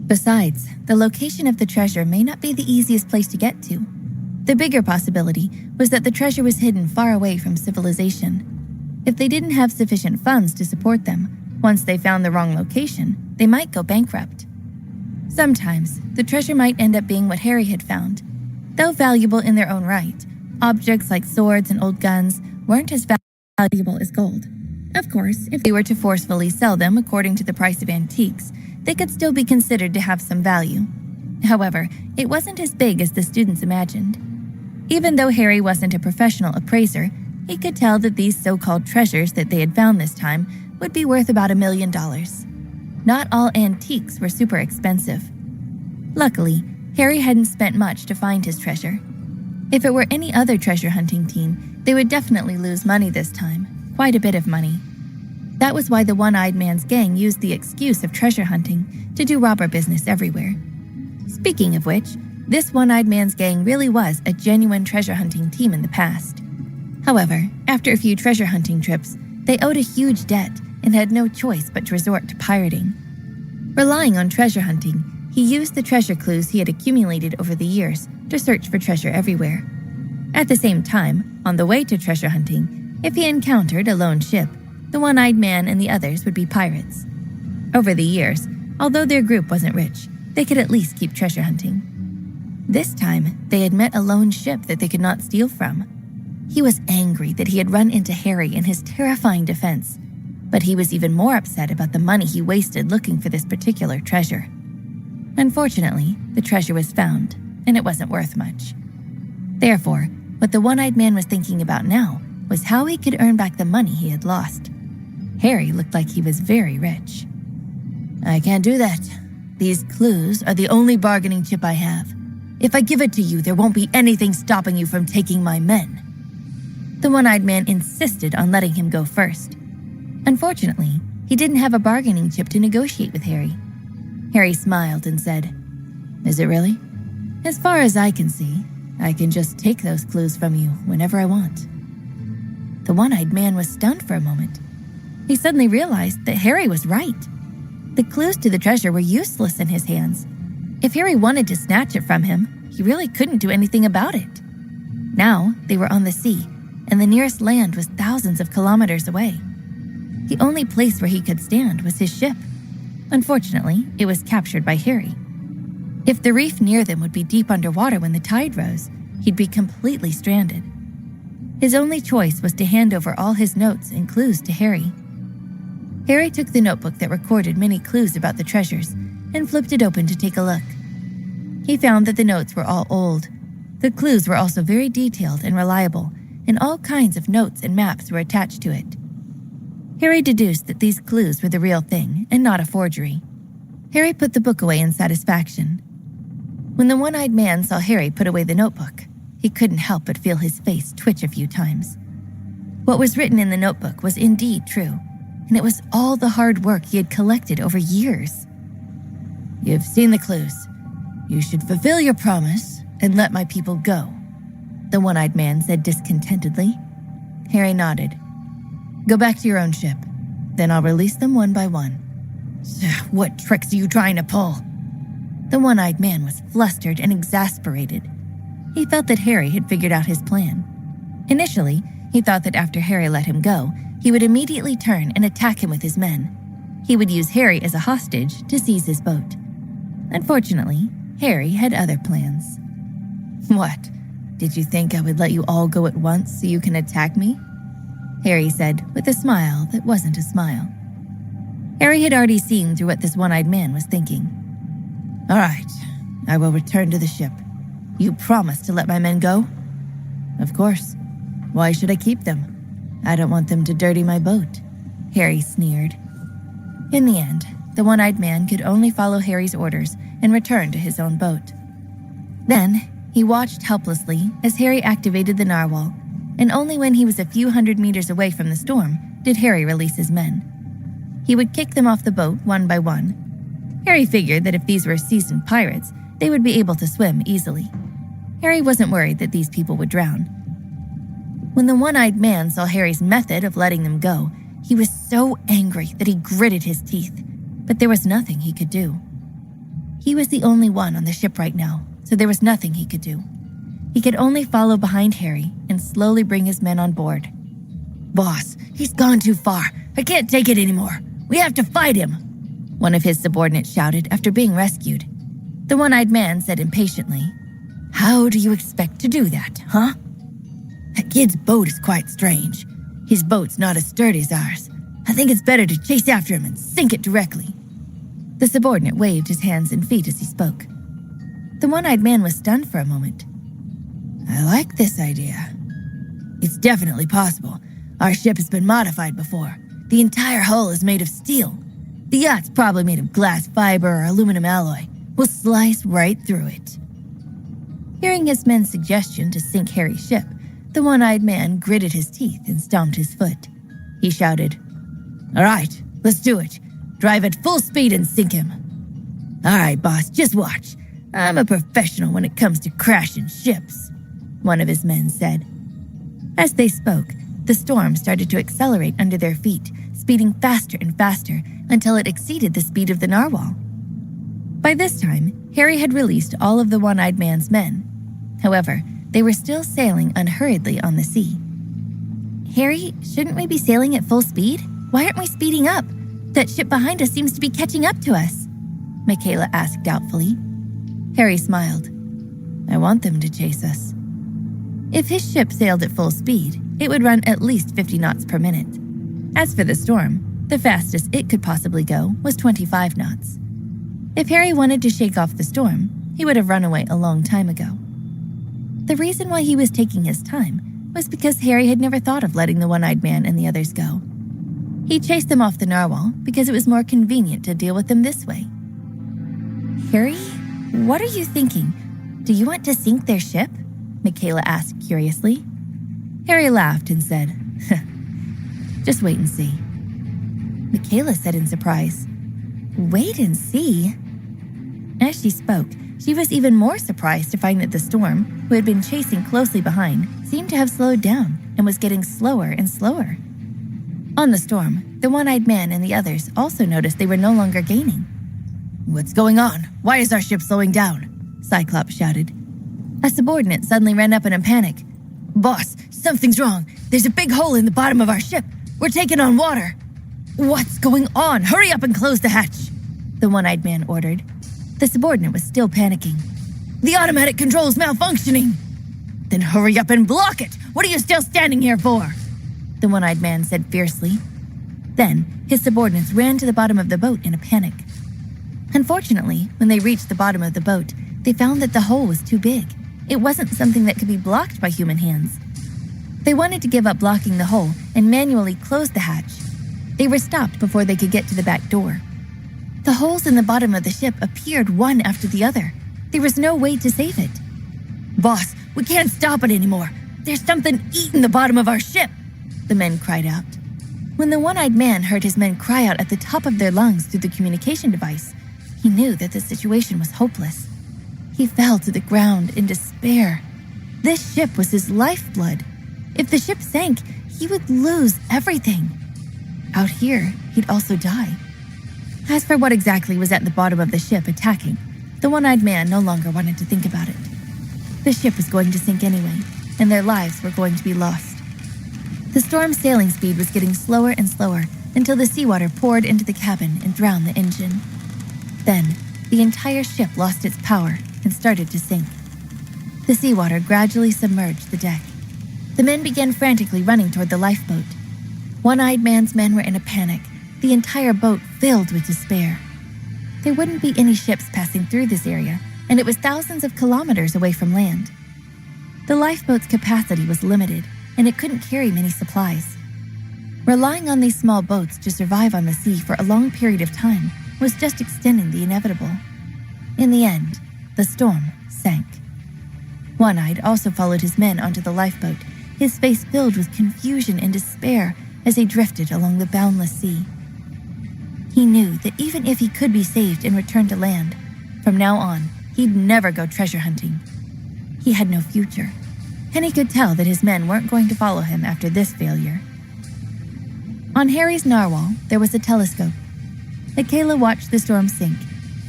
Besides, the location of the treasure may not be the easiest place to get to. The bigger possibility was that the treasure was hidden far away from civilization. If they didn't have sufficient funds to support them, once they found the wrong location, they might go bankrupt. Sometimes, the treasure might end up being what Harry had found. Though valuable in their own right, objects like swords and old guns weren't as valuable as gold. Of course, if they were to forcefully sell them according to the price of antiques, they could still be considered to have some value. However, it wasn't as big as the students imagined. Even though Harry wasn't a professional appraiser, he could tell that these so-called treasures that they had found this time would be worth about $1 million. Not all antiques were super expensive. Luckily, Harry hadn't spent much to find his treasure. If it were any other treasure hunting team, they would definitely lose money this time, quite a bit of money. That was why the One-Eyed Man's gang used the excuse of treasure hunting to do robber business everywhere. Speaking of which, this One-Eyed Man's gang really was a genuine treasure hunting team in the past. However, after a few treasure hunting trips, they owed a huge debt and had no choice but to resort to pirating. Relying on treasure hunting, he used the treasure clues he had accumulated over the years to search for treasure everywhere. At the same time, on the way to treasure hunting, if he encountered a lone ship, the One-Eyed Man and the others would be pirates. Over the years, although their group wasn't rich, they could at least keep treasure hunting. This time, they had met a lone ship that they could not steal from. He was angry that he had run into Harry in his terrifying defense, but he was even more upset about the money he wasted looking for this particular treasure. Unfortunately, the treasure was found, and it wasn't worth much. Therefore, what the One-Eyed Man was thinking about now was how he could earn back the money he had lost. Harry looked like he was very rich. "I can't do that. These clues are the only bargaining chip I have. If I give it to you, there won't be anything stopping you from taking my men." The One-Eyed Man insisted on letting him go first. Unfortunately, he didn't have a bargaining chip to negotiate with Harry. Harry smiled and said, "Is it really? As far as I can see, I can just take those clues from you whenever I want." The One-Eyed Man was stunned for a moment. He suddenly realized that Harry was right. The clues to the treasure were useless in his hands. If Harry wanted to snatch it from him, he really couldn't do anything about it. Now, they were on the sea, and the nearest land was thousands of kilometers away. The only place where he could stand was his ship. Unfortunately, it was captured by Harry. If the reef near them would be deep underwater when the tide rose, he'd be completely stranded. His only choice was to hand over all his notes and clues to Harry. Harry took the notebook that recorded many clues about the treasures and flipped it open to take a look. He found that the notes were all old. The clues were also very detailed and reliable, and all kinds of notes and maps were attached to it. Harry deduced that these clues were the real thing and not a forgery. Harry put the book away in satisfaction. When the One-Eyed Man saw Harry put away the notebook, he couldn't help but feel his face twitch a few times. What was written in the notebook was indeed true, and it was all the hard work he had collected over years. "You've seen the clues. You should fulfill your promise and let my people go," the One-Eyed Man said discontentedly. Harry nodded. "Go back to your own ship. Then I'll release them one by one." "What tricks are you trying to pull?" The One-Eyed Man was flustered and exasperated. He felt that Harry had figured out his plan. Initially, he thought that after Harry let him go, he would immediately turn and attack him with his men. He would use Harry as a hostage to seize his boat. Unfortunately, Harry had other plans. "What? Did you think I would let you all go at once so you can attack me?" Harry said with a smile that wasn't a smile. Harry had already seen through what this One-Eyed Man was thinking. "All right, I will return to the ship. You promise to let my men go?" "Of course. Why should I keep them? I don't want them to dirty my boat," Harry sneered. In the end, the One-Eyed Man could only follow Harry's orders and return to his own boat. Then, he watched helplessly as Harry activated the narwhal, and only when he was a few hundred meters away from the storm did Harry release his men. He would kick them off the boat one by one. Harry figured that if these were seasoned pirates, they would be able to swim easily. Harry wasn't worried that these people would drown. When the One-Eyed Man saw Harry's method of letting them go, he was so angry that he gritted his teeth, but there was nothing he could do. He was the only one on the ship right now, so there was nothing he could do. He could only follow behind Harry and slowly bring his men on board. "Boss, he's gone too far. I can't take it anymore. We have to fight him," one of his subordinates shouted after being rescued. The one-eyed man said impatiently, "How do you expect to do that, huh? That kid's boat is quite strange. His boat's not as sturdy as ours. I think it's better to chase after him and sink it directly." The subordinate waved his hands and feet as he spoke. The one-eyed man was stunned for a moment. "I like this idea. It's definitely possible. Our ship has been modified before. The entire hull is made of steel. The yacht's probably made of glass fiber or aluminum alloy. We'll slice right through it." Hearing his men's suggestion to sink Harry's ship, the one-eyed man gritted his teeth and stomped his foot. He shouted, "All right, let's do it. Drive at full speed and sink him." "All right, boss, just watch. I'm a professional when it comes to crashing ships," one of his men said. As they spoke, the storm started to accelerate under their feet, speeding faster and faster until it exceeded the speed of the narwhal. By this time, Harry had released all of the one-eyed man's men. However, they were still sailing unhurriedly on the sea. "Harry, shouldn't we be sailing at full speed? Why aren't we speeding up? That ship behind us seems to be catching up to us," Michaela asked doubtfully. Harry smiled. "I want them to chase us." If his ship sailed at full speed, it would run at least 50 knots per minute. As for the storm, the fastest it could possibly go was 25 knots. If Harry wanted to shake off the storm, he would have run away a long time ago. The reason why he was taking his time was because Harry had never thought of letting the one-eyed man and the others go. He chased them off the narwhal because it was more convenient to deal with them this way. "Harry, what are you thinking? Do you want to sink their ship?" Michaela asked curiously. Harry laughed and said, "Just wait and see." Michaela said in surprise, "Wait and see?" As she spoke, she was even more surprised to find that the storm, who had been chasing closely behind, seemed to have slowed down and was getting slower and slower. On the storm, the one-eyed man and the others also noticed they were no longer gaining. "What's going on? Why is our ship slowing down?" Cyclops shouted. A subordinate suddenly ran up in a panic. "Boss, something's wrong. There's a big hole in the bottom of our ship. We're taking on water." "What's going on? Hurry up and close the hatch," the one-eyed man ordered. The subordinate was still panicking. "The automatic control's malfunctioning." "Then hurry up and block it. What are you still standing here for?" the one-eyed man said fiercely. Then, his subordinates ran to the bottom of the boat in a panic. Unfortunately, when they reached the bottom of the boat, they found that the hole was too big. It wasn't something that could be blocked by human hands. They wanted to give up blocking the hole and manually close the hatch. They were stopped before they could get to the back door. The holes in the bottom of the ship appeared one after the other. There was no way to save it. "Boss, we can't stop it anymore. There's something eating the bottom of our ship," the men cried out. When the one-eyed man heard his men cry out at the top of their lungs through the communication device, he knew that the situation was hopeless. He fell to the ground in despair. This ship was his lifeblood. If the ship sank, he would lose everything. Out here, he'd also die. As for what exactly was at the bottom of the ship attacking, the one-eyed man no longer wanted to think about it. The ship was going to sink anyway, and their lives were going to be lost. The storm's sailing speed was getting slower and slower until the seawater poured into the cabin and drowned the engine. Then, the entire ship lost its power and started to sink. The seawater gradually submerged the deck. The men began frantically running toward the lifeboat. One-eyed man's men were in a panic, the entire boat filled with despair. There wouldn't be any ships passing through this area, and it was thousands of kilometers away from land. The lifeboat's capacity was limited, and it couldn't carry many supplies. Relying on these small boats to survive on the sea for a long period of time was just extending the inevitable. In the end, the storm sank. One-eyed also followed his men onto the lifeboat, his face filled with confusion and despair as they drifted along the boundless sea. He knew that even if he could be saved and returned to land, from now on, he'd never go treasure hunting. He had no future, and he could tell that his men weren't going to follow him after this failure. On Harry's narwhal, there was a telescope. Michaela watched the storm sink,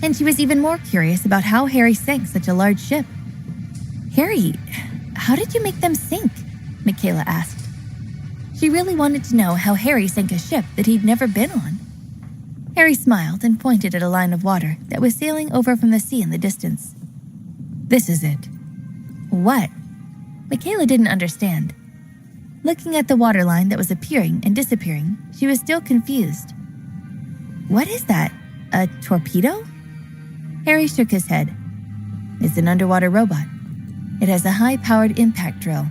And she was even more curious about how Harry sank such a large ship. "Harry, how did you make them sink?" Michaela asked. She really wanted to know how Harry sank a ship that he'd never been on. Harry smiled and pointed at a line of water that was sailing over from the sea in the distance. "This is it." "What?" Michaela didn't understand. Looking at the water line that was appearing and disappearing, she was still confused. "What is that? A torpedo?" Harry shook his head. "It's an underwater robot. It has a high-powered impact drill.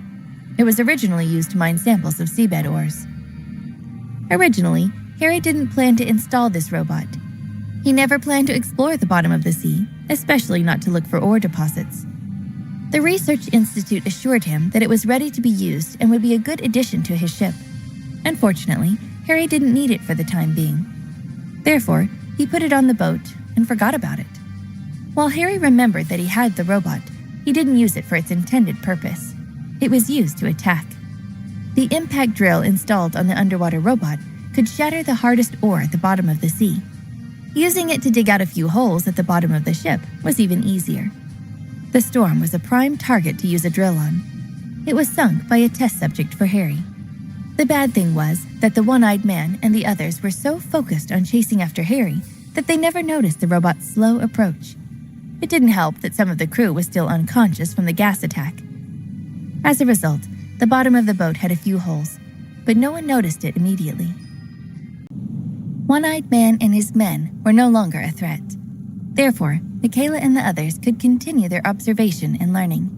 It was originally used to mine samples of seabed ores." Originally, Harry didn't plan to install this robot. He never planned to explore the bottom of the sea, especially not to look for ore deposits. The Research Institute assured him that it was ready to be used and would be a good addition to his ship. Unfortunately, Harry didn't need it for the time being. Therefore, he put it on the boat and forgot about it. While Harry remembered that he had the robot, he didn't use it for its intended purpose. It was used to attack. The impact drill installed on the underwater robot could shatter the hardest ore at the bottom of the sea. Using it to dig out a few holes at the bottom of the ship was even easier. The Storm was a prime target to use a drill on. It was sunk by a test subject for Harry. The bad thing was that the one-eyed man and the others were so focused on chasing after Harry that they never noticed the robot's slow approach. It didn't help that some of the crew was still unconscious from the gas attack. As a result, the bottom of the boat had a few holes, but no one noticed it immediately. One-eyed man and his men were no longer a threat. Therefore, Michaela and the others could continue their observation and learning.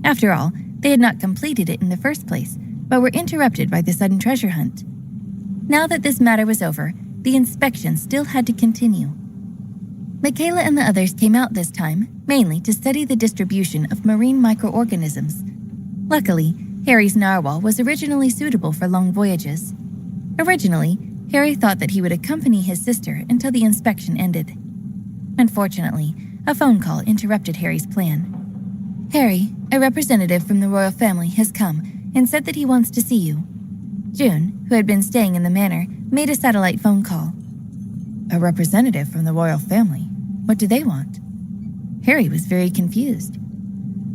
After all, they had not completed it in the first place, but were interrupted by the sudden treasure hunt. Now that this matter was over, the inspection still had to continue. Michaela and the others came out this time, mainly to study the distribution of marine microorganisms. Luckily, Harry's narwhal was originally suitable for long voyages. Originally, Harry thought that he would accompany his sister until the inspection ended. Unfortunately, a phone call interrupted Harry's plan. "Harry, a representative from the royal family has come and said that he wants to see you." June, who had been staying in the manor, made a satellite phone call. "A representative from the royal family? What do they want?" Harry was very confused.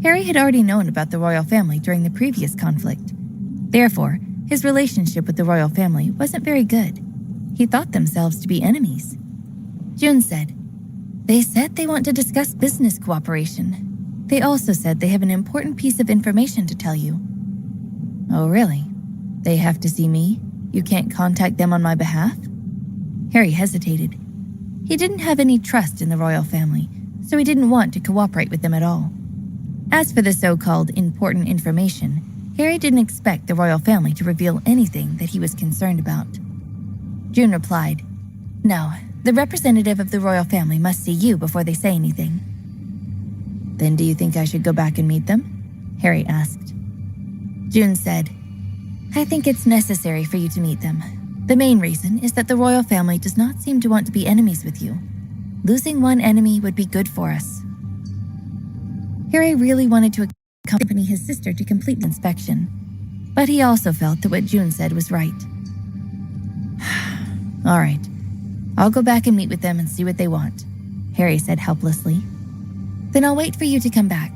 Harry had already known about the royal family during the previous conflict. Therefore, his relationship with the royal family wasn't very good. He thought themselves to be enemies. June said, "They said they want to discuss business cooperation. They also said they have an important piece of information to tell you." "Oh, really? They have to see me? You can't contact them on my behalf?" Harry hesitated. He didn't have any trust in the royal family, so he didn't want to cooperate with them at all. As for the so-called important information, Harry didn't expect the royal family to reveal anything that he was concerned about. June replied, "No, the representative of the royal family must see you before they say anything." "Then do you think I should go back and meet them?" Harry asked. June said, "I think it's necessary for you to meet them. The main reason is that the royal family does not seem to want to be enemies with you. Losing one enemy would be good for us." Harry really wanted to accompany his sister to complete the inspection, but he also felt that what June said was right. "All right, I'll go back and meet with them and see what they want," Harry said helplessly. "Then I'll wait for you to come back.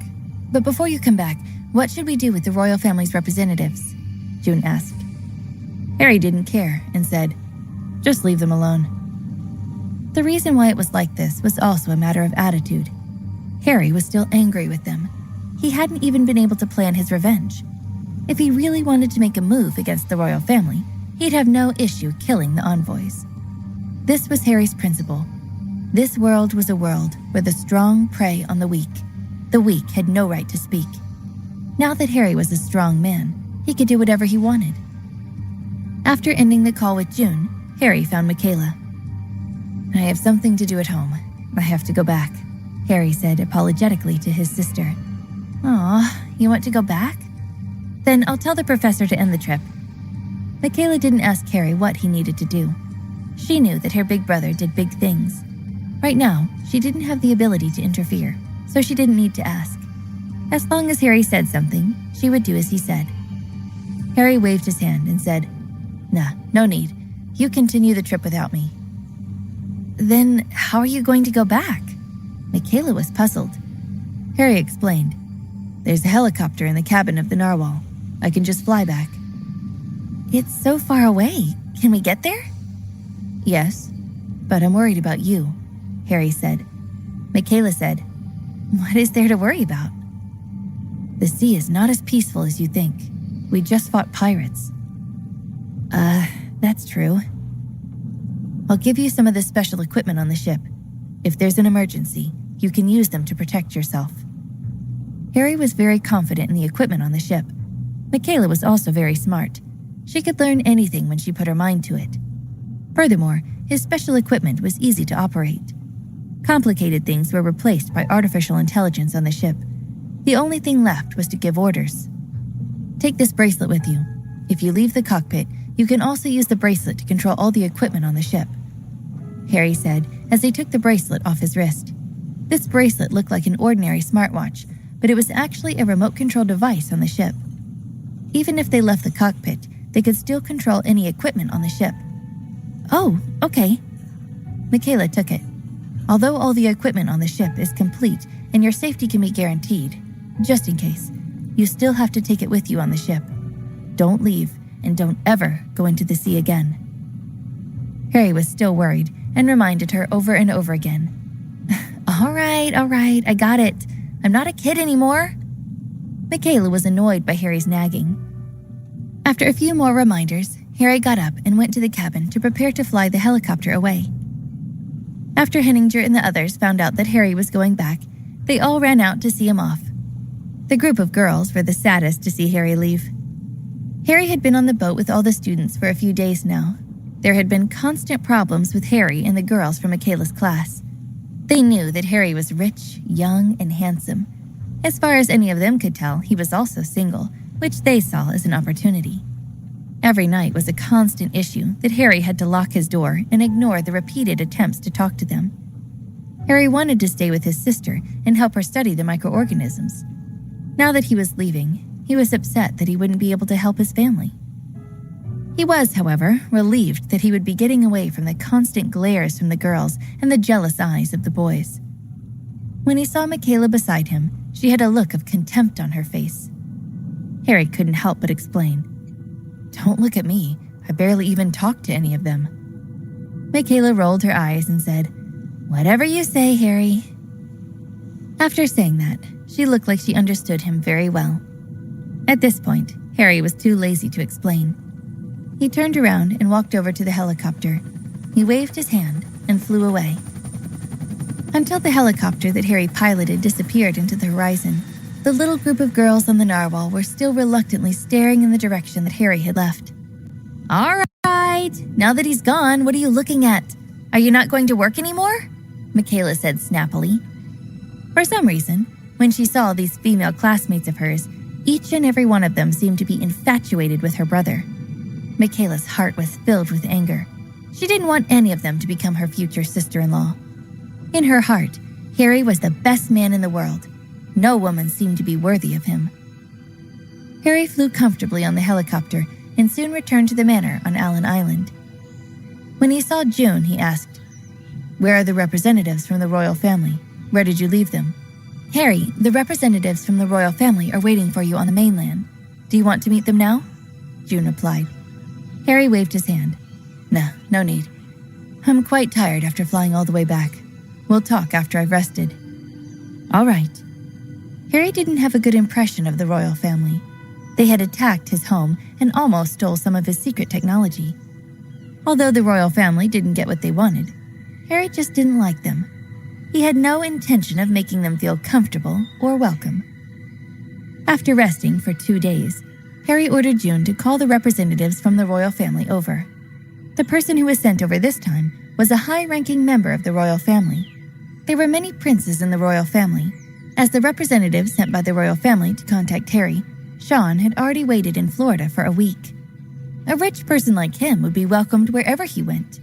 But before you come back, what should we do with the royal family's representatives?" June asked. Harry didn't care and said, "Just leave them alone." The reason why it was like this was also a matter of attitude. Harry was still angry with them. He hadn't even been able to plan his revenge. If he really wanted to make a move against the royal family, he'd have no issue killing the envoys. This was Harry's principle. This world was a world where the strong prey on the weak. The weak had no right to speak. Now that Harry was a strong man, he could do whatever he wanted. After ending the call with June, Harry found Michaela. "I have something to do at home. I have to go back," Harry said apologetically to his sister. "Aw, you want to go back? Then I'll tell the professor to end the trip." Michaela didn't ask Harry what he needed to do. She knew that her big brother did big things. Right now, she didn't have the ability to interfere, so she didn't need to ask. As long as Harry said something, she would do as he said. Harry waved his hand and said, "Nah, no need. You continue the trip without me." Then how are you going to go back? Michaela was puzzled. Harry explained. There's a helicopter in the cabin of the narwhal. I can just fly back. It's so far away. Can we get there? Yes, but I'm worried about you, Harry said. Michaela said, What is there to worry about? The sea is not as peaceful as you think. We just fought pirates. That's true. I'll give you some of the special equipment on the ship. If there's an emergency, you can use them to protect yourself. Harry was very confident in the equipment on the ship. Michaela was also very smart. She could learn anything when she put her mind to it. Furthermore, his special equipment was easy to operate. Complicated things were replaced by artificial intelligence on the ship. The only thing left was to give orders. Take this bracelet with you. If you leave the cockpit, you can also use the bracelet to control all the equipment on the ship, Harry said as he took the bracelet off his wrist. This bracelet looked like an ordinary smartwatch, but it was actually a remote control device on the ship. Even if they left the cockpit, they could still control any equipment on the ship. Oh, okay. Michaela took it. Although all the equipment on the ship is complete and your safety can be guaranteed, just in case, you still have to take it with you on the ship. Don't leave, and don't ever go into the sea again. Harry was still worried and reminded her over and over again. All right, I got it. I'm not a kid anymore. Michaela was annoyed by Harry's nagging. After a few more reminders, Harry got up and went to the cabin to prepare to fly the helicopter away. After Henninger and the others found out that Harry was going back, they all ran out to see him off. The group of girls were the saddest to see Harry leave. Harry had been on the boat with all the students for a few days now. There had been constant problems with Harry and the girls from Michaela's class. They knew that Harry was rich, young, and handsome. As far as any of them could tell, he was also single, which they saw as an opportunity. Every night was a constant issue that Harry had to lock his door and ignore the repeated attempts to talk to them. Harry wanted to stay with his sister and help her study the microorganisms. Now that he was leaving, he was upset that he wouldn't be able to help his family. He was, however, relieved that he would be getting away from the constant glares from the girls and the jealous eyes of the boys. When he saw Michaela beside him, she had a look of contempt on her face. Harry couldn't help but explain. Don't look at me. I barely even talked to any of them. Michaela rolled her eyes and said, Whatever you say, Harry. After saying that, she looked like she understood him very well. At this point, Harry was too lazy to explain. He turned around and walked over to the helicopter. He waved his hand and flew away. Until the helicopter that Harry piloted disappeared into the horizon, the little group of girls on the narwhal were still reluctantly staring in the direction that Harry had left. All right, now that he's gone, what are you looking at? Are you not going to work anymore? Michaela said snappily. For some reason, when she saw these female classmates of hers, each and every one of them seemed to be infatuated with her brother. Michaela's heart was filled with anger. She didn't want any of them to become her future sister-in-law. In her heart, Harry was the best man in the world. No woman seemed to be worthy of him. Harry flew comfortably on the helicopter and soon returned to the manor on Allen Island. When he saw June, he asked, Where are the representatives from the royal family? Where did you leave them? Harry, the representatives from the royal family are waiting for you on the mainland. Do you want to meet them now? June replied. Harry waved his hand. No need. I'm quite tired after flying all the way back. We'll talk after I've rested. All right. Harry didn't have a good impression of the royal family. They had attacked his home and almost stole some of his secret technology. Although the royal family didn't get what they wanted, Harry just didn't like them. He had no intention of making them feel comfortable or welcome. After resting for 2 days, Harry ordered June to call the representatives from the royal family over. The person who was sent over this time was a high-ranking member of the royal family. There were many princes in the royal family. As the representative sent by the royal family to contact Harry, Sean had already waited in Florida for a week. A rich person like him would be welcomed wherever he went.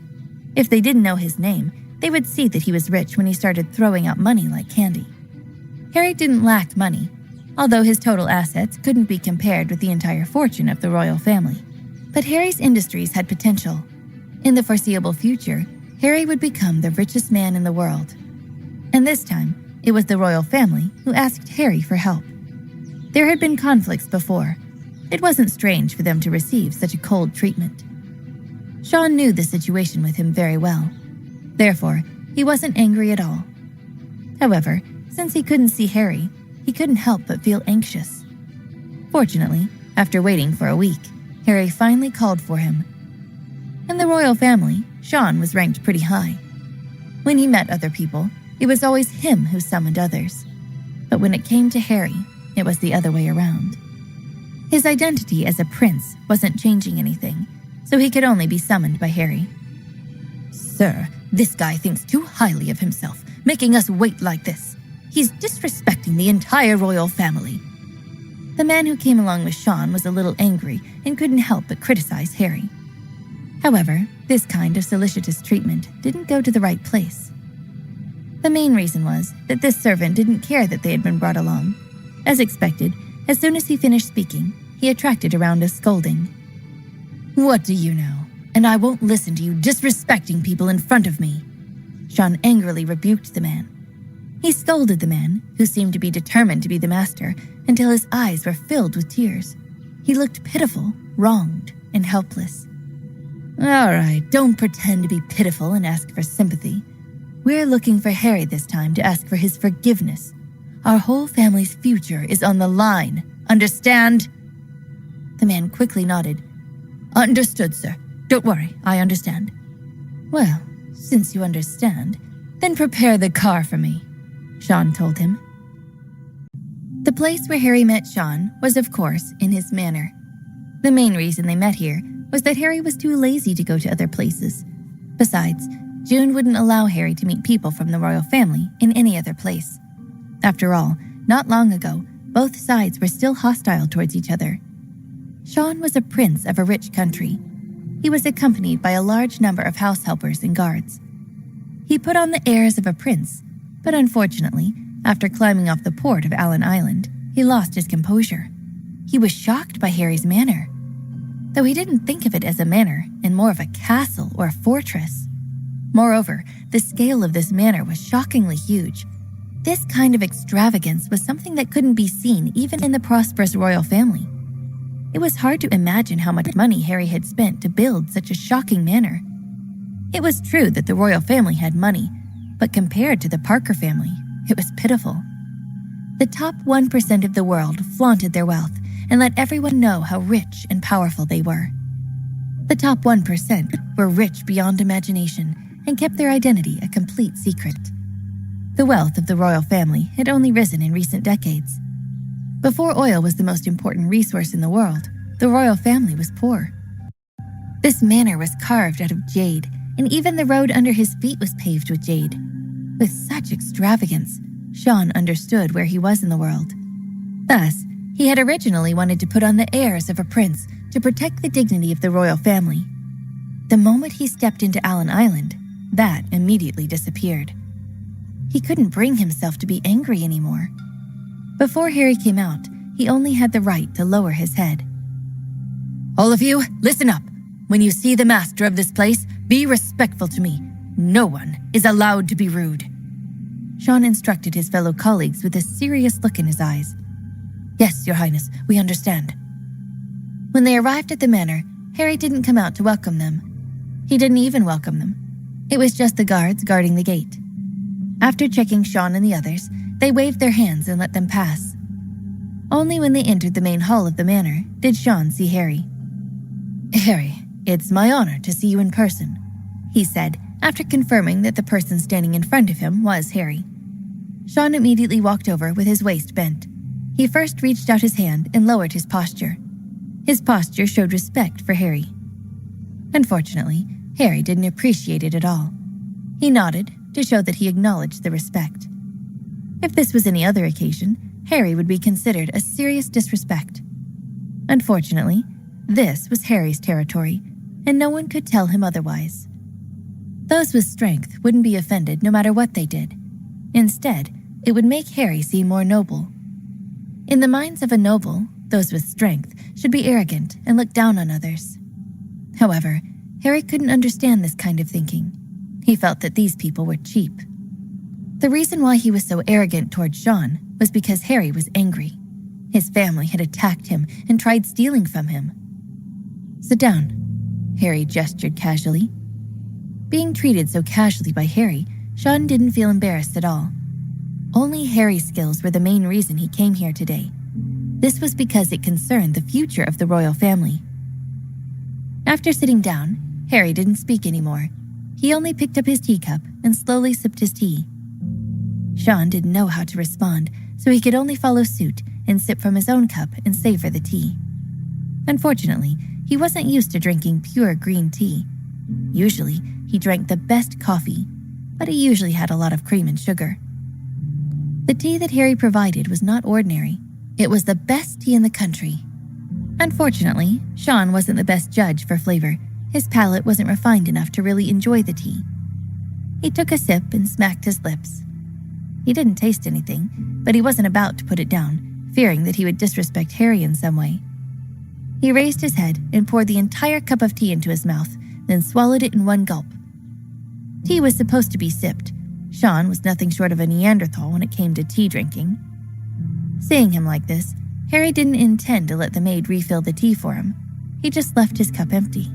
If they didn't know his name, they would see that he was rich when he started throwing out money like candy. Harry didn't lack money, although his total assets couldn't be compared with the entire fortune of the royal family. But Harry's industries had potential. In the foreseeable future, Harry would become the richest man in the world. And this time, it was the royal family who asked Harry for help. There had been conflicts before. It wasn't strange for them to receive such a cold treatment. Sean knew the situation with him very well. Therefore, he wasn't angry at all. However, since he couldn't see Harry, he couldn't help but feel anxious. Fortunately, after waiting for a week, Harry finally called for him. In the royal family, Sean was ranked pretty high. When he met other people, it was always him who summoned others. But when it came to Harry, it was the other way around. His identity as a prince wasn't changing anything, so he could only be summoned by Harry. Sir, this guy thinks too highly of himself, making us wait like this. He's disrespecting the entire royal family. The man who came along with Sean was a little angry and couldn't help but criticize Harry. However, this kind of solicitous treatment didn't go to the right place. The main reason was that this servant didn't care that they had been brought along. As expected, as soon as he finished speaking, he attracted around a scolding. What do you know? And I won't listen to you disrespecting people in front of me. Sean angrily rebuked the man. He scolded the man, who seemed to be determined to be the master, until his eyes were filled with tears. He looked pitiful, wronged, and helpless. All right, don't pretend to be pitiful and ask for sympathy. We're looking for Harry this time to ask for his forgiveness. Our whole family's future is on the line. Understand? The man quickly nodded. Understood, sir. Don't worry, I understand. Well, since you understand, then prepare the car for me, Sean told him. The place where Harry met Sean was, of course, in his manor. The main reason they met here was that Harry was too lazy to go to other places. Besides, June wouldn't allow Harry to meet people from the royal family in any other place. After all, not long ago, both sides were still hostile towards each other. Sean was a prince of a rich country. He was accompanied by a large number of house helpers and guards. He put on the airs of a prince, but unfortunately, after climbing off the port of Allen Island, he lost his composure. He was shocked by Harry's manner, though he didn't think of it as a manor and more of a castle or a fortress. Moreover, the scale of this manor was shockingly huge. This kind of extravagance was something that couldn't be seen even in the prosperous royal family. It was hard to imagine how much money Harry had spent to build such a shocking manor. It was true that the royal family had money, but compared to the Parker family, it was pitiful. The top 1% of the world flaunted their wealth and let everyone know how rich and powerful they were. The top 1% were rich beyond imagination and kept their identity a complete secret. The wealth of the royal family had only risen in recent decades. Before oil was the most important resource in the world, the royal family was poor. This manor was carved out of jade, and even the road under his feet was paved with jade. With such extravagance, Sean understood where he was in the world. Thus, he had originally wanted to put on the airs of a prince to protect the dignity of the royal family. The moment he stepped into Allen Island, that immediately disappeared. He couldn't bring himself to be angry anymore. Before Harry came out, he only had the right to lower his head. All of you, listen up. When you see the master of this place, be respectful to me. No one is allowed to be rude. Sean instructed his fellow colleagues with a serious look in his eyes. Yes, Your Highness, we understand. When they arrived at the manor, Harry didn't come out to welcome them. He didn't even welcome them. It was just the guards guarding the gate. After checking Sean and the others, they waved their hands and let them pass. Only when they entered the main hall of the manor did Sean see Harry. Harry, it's my honor to see you in person, he said, after confirming that the person standing in front of him was Harry. Sean immediately walked over with his waist bent. He first reached out his hand and lowered his posture. His posture showed respect for Harry. Unfortunately, Harry didn't appreciate it at all. He nodded to show that he acknowledged the respect. If this was any other occasion, Harry would be considered a serious disrespect. Unfortunately, this was Harry's territory, and no one could tell him otherwise. Those with strength wouldn't be offended no matter what they did. Instead, it would make Harry seem more noble. In the minds of a noble, those with strength should be arrogant and look down on others. However, Harry couldn't understand this kind of thinking. He felt that these people were cheap. The reason why he was so arrogant towards Sean was because Harry was angry. His family had attacked him and tried stealing from him. "Sit down," Harry gestured casually. Being treated so casually by Harry, Sean didn't feel embarrassed at all. Only Harry's skills were the main reason he came here today. This was because it concerned the future of the royal family. After sitting down, Harry didn't speak anymore. He only picked up his teacup and slowly sipped his tea. Sean didn't know how to respond, so he could only follow suit and sip from his own cup and savor the tea. Unfortunately, he wasn't used to drinking pure green tea. Usually, he drank the best coffee, but he usually had a lot of cream and sugar. The tea that Harry provided was not ordinary. It was the best tea in the country. Unfortunately, Sean wasn't the best judge for flavor. His palate wasn't refined enough to really enjoy the tea. He took a sip and smacked his lips. He didn't taste anything, but he wasn't about to put it down, fearing that he would disrespect Harry in some way. He raised his head and poured the entire cup of tea into his mouth, then swallowed it in one gulp. Tea was supposed to be sipped. Sean was nothing short of a Neanderthal when it came to tea drinking. Seeing him like this, Harry didn't intend to let the maid refill the tea for him. He just left his cup empty.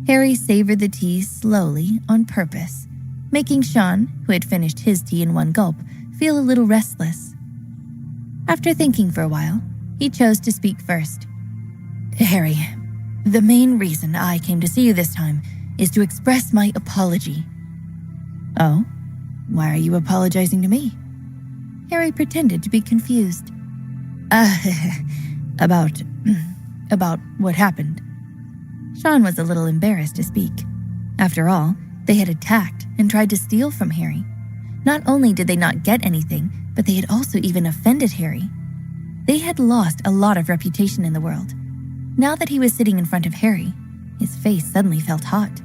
Harry savored the tea slowly on purpose, making Sean, who had finished his tea in one gulp, feel a little restless. After thinking for a while, he chose to speak first. "Harry, the main reason I came to see you this time is to express my apology." "Oh? Why are you apologizing to me?" Harry pretended to be confused. About what happened." Sean was a little embarrassed to speak. After all, they had attacked and tried to steal from Harry. Not only did they not get anything, but they had also even offended Harry. They had lost a lot of reputation in the world. Now that he was sitting in front of Harry, his face suddenly felt hot.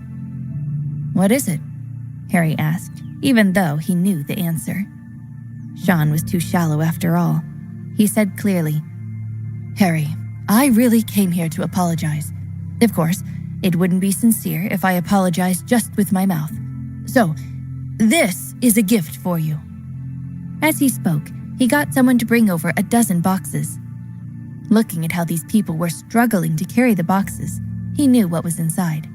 "What is it?" Harry asked, even though he knew the answer. Sean was too shallow after all. He said clearly, "Harry, I really came here to apologize. Of course, it wouldn't be sincere if I apologized just with my mouth. So, this is a gift for you." As he spoke, he got someone to bring over a dozen boxes. Looking at how these people were struggling to carry the boxes, he knew what was inside.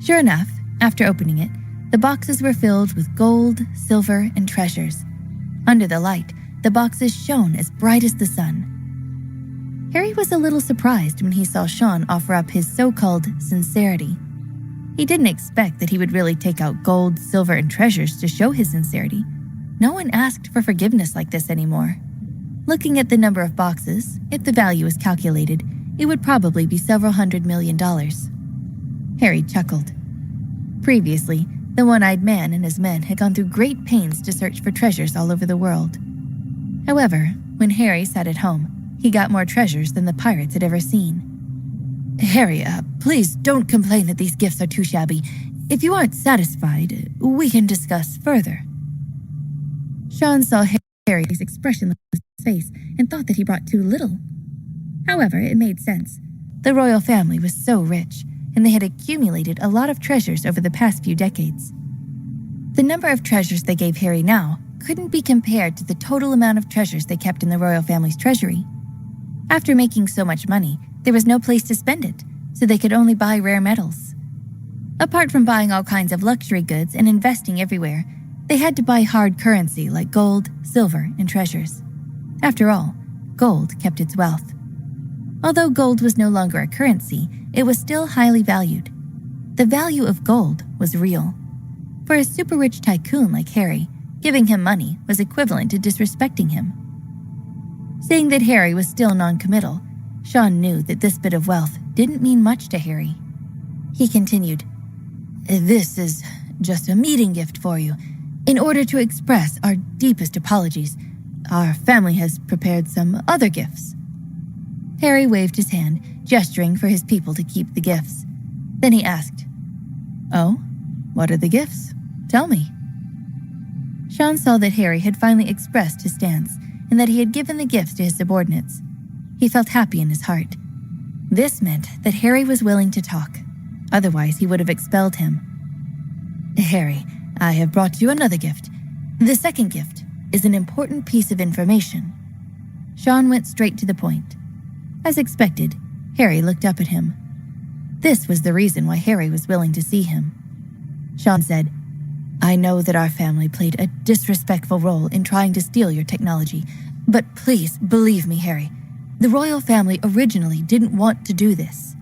Sure enough, after opening it, the boxes were filled with gold, silver, and treasures. Under the light, the boxes shone as bright as the sun. Harry was a little surprised when he saw Sean offer up his so-called sincerity. He didn't expect that he would really take out gold, silver, and treasures to show his sincerity. No one asked for forgiveness like this anymore. Looking at the number of boxes, if the value was calculated, it would probably be several $100 million. Harry chuckled. Previously, the one-eyed man and his men had gone through great pains to search for treasures all over the world. However, when Harry sat at home, he got more treasures than the pirates had ever seen. "Harry, please don't complain that these gifts are too shabby. If you aren't satisfied, we can discuss further." Sean saw Harry's expressionless face and thought that he brought too little. However, it made sense. The royal family was so rich, and they had accumulated a lot of treasures over the past few decades. The number of treasures they gave Harry now couldn't be compared to the total amount of treasures they kept in the royal family's treasury. After making so much money, there was no place to spend it, so they could only buy rare metals. Apart from buying all kinds of luxury goods and investing everywhere, they had to buy hard currency like gold, silver, and treasures. After all, gold kept its wealth. Although gold was no longer a currency, it was still highly valued. The value of gold was real. For a super-rich tycoon like Harry, giving him money was equivalent to disrespecting him. Seeing that Harry was still non-committal, Sean knew that this bit of wealth didn't mean much to Harry. He continued, "This is just a meeting gift for you. In order to express our deepest apologies, our family has prepared some other gifts." Harry waved his hand, gesturing for his people to keep the gifts. Then he asked, "Oh, what are the gifts? Tell me." Sean saw that Harry had finally expressed his stance and that he had given the gifts to his subordinates. He felt happy in his heart. This meant that Harry was willing to talk. Otherwise, he would have expelled him. Harry, I have brought you another gift. The second gift is an important piece of information." Sean went straight to the point. As expected, Harry looked up at him. This was the reason why Harry was willing to see him. Sean said, "I know that our family played a disrespectful role in trying to steal your technology, but please believe me, Harry. The royal family originally didn't want to do this."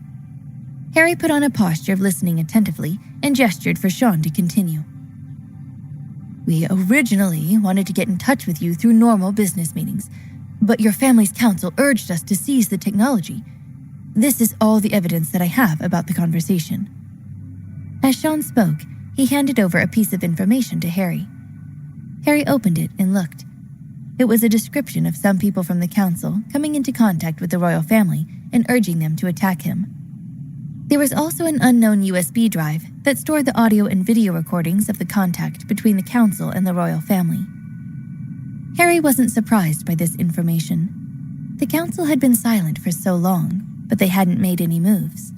Harry put on a posture of listening attentively and gestured for Sean to continue. "We originally wanted to get in touch with you through normal business meetings, but your family's council urged us to seize the technology. This is all the evidence that I have about the conversation." As Sean spoke, he handed over a piece of information to Harry. Harry opened it and looked. It was a description of some people from the council coming into contact with the royal family and urging them to attack him. There was also an unknown USB drive that stored the audio and video recordings of the contact between the council and the royal family. Harry wasn't surprised by this information. The council had been silent for so long, but they hadn't made any moves.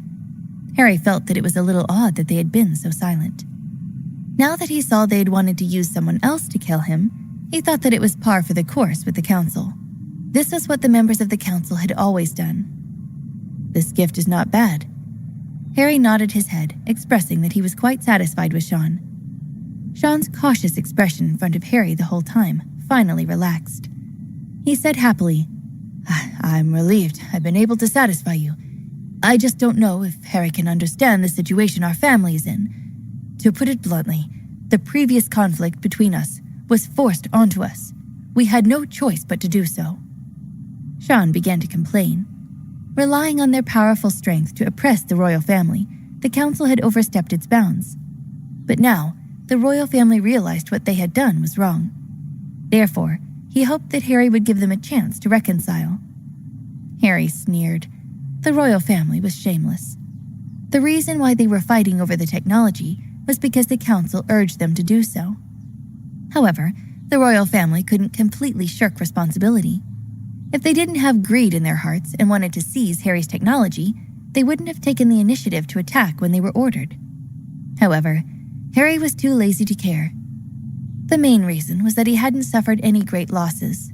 Harry felt that it was a little odd that they had been so silent. Now that he saw they had wanted to use someone else to kill him, he thought that it was par for the course with the council. This was what the members of the council had always done. "This gift is not bad." Harry nodded his head, expressing that he was quite satisfied with Sean. Sean's cautious expression in front of Harry the whole time finally relaxed. He said happily, "I'm relieved I've been able to satisfy you. I just don't know if Harry can understand the situation our family is in. To put it bluntly, the previous conflict between us was forced onto us. We had no choice but to do so." Sean began to complain. Relying on their powerful strength to oppress the royal family, the council had overstepped its bounds. But now, the royal family realized what they had done was wrong. Therefore, he hoped that Harry would give them a chance to reconcile. Harry sneered. The royal family was shameless. The reason why they were fighting over the technology was because the council urged them to do so. However, the royal family couldn't completely shirk responsibility. If they didn't have greed in their hearts and wanted to seize Harry's technology, they wouldn't have taken the initiative to attack when they were ordered. However, Harry was too lazy to care. The main reason was that he hadn't suffered any great losses.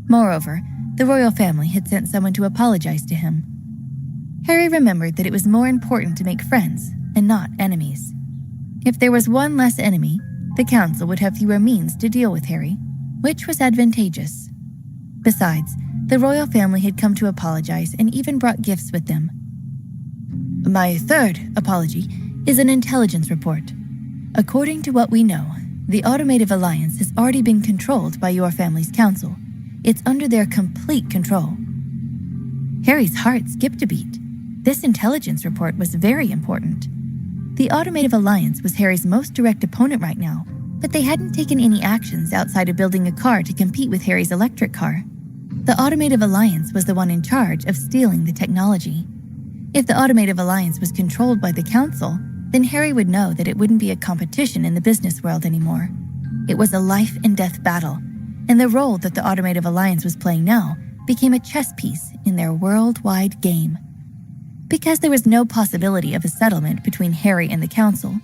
Moreover, the royal family had sent someone to apologize to him. Harry remembered that it was more important to make friends and not enemies. If there was one less enemy, the council would have fewer means to deal with Harry, which was advantageous. Besides, the royal family had come to apologize and even brought gifts with them. "My third apology is an intelligence report. According to what we know, the Automative Alliance has already been controlled by your family's council. It's under their complete control." Harry's heart skipped a beat. This intelligence report was very important. The Automative Alliance was Harry's most direct opponent right now, but they hadn't taken any actions outside of building a car to compete with Harry's electric car. The Automative Alliance was the one in charge of stealing the technology. If the Automative Alliance was controlled by the council, then Harry would know that it wouldn't be a competition in the business world anymore. It was a life and death battle, and the role that the Automative Alliance was playing now became a chess piece in their worldwide game. Because there was no possibility of a settlement between Harry and the council,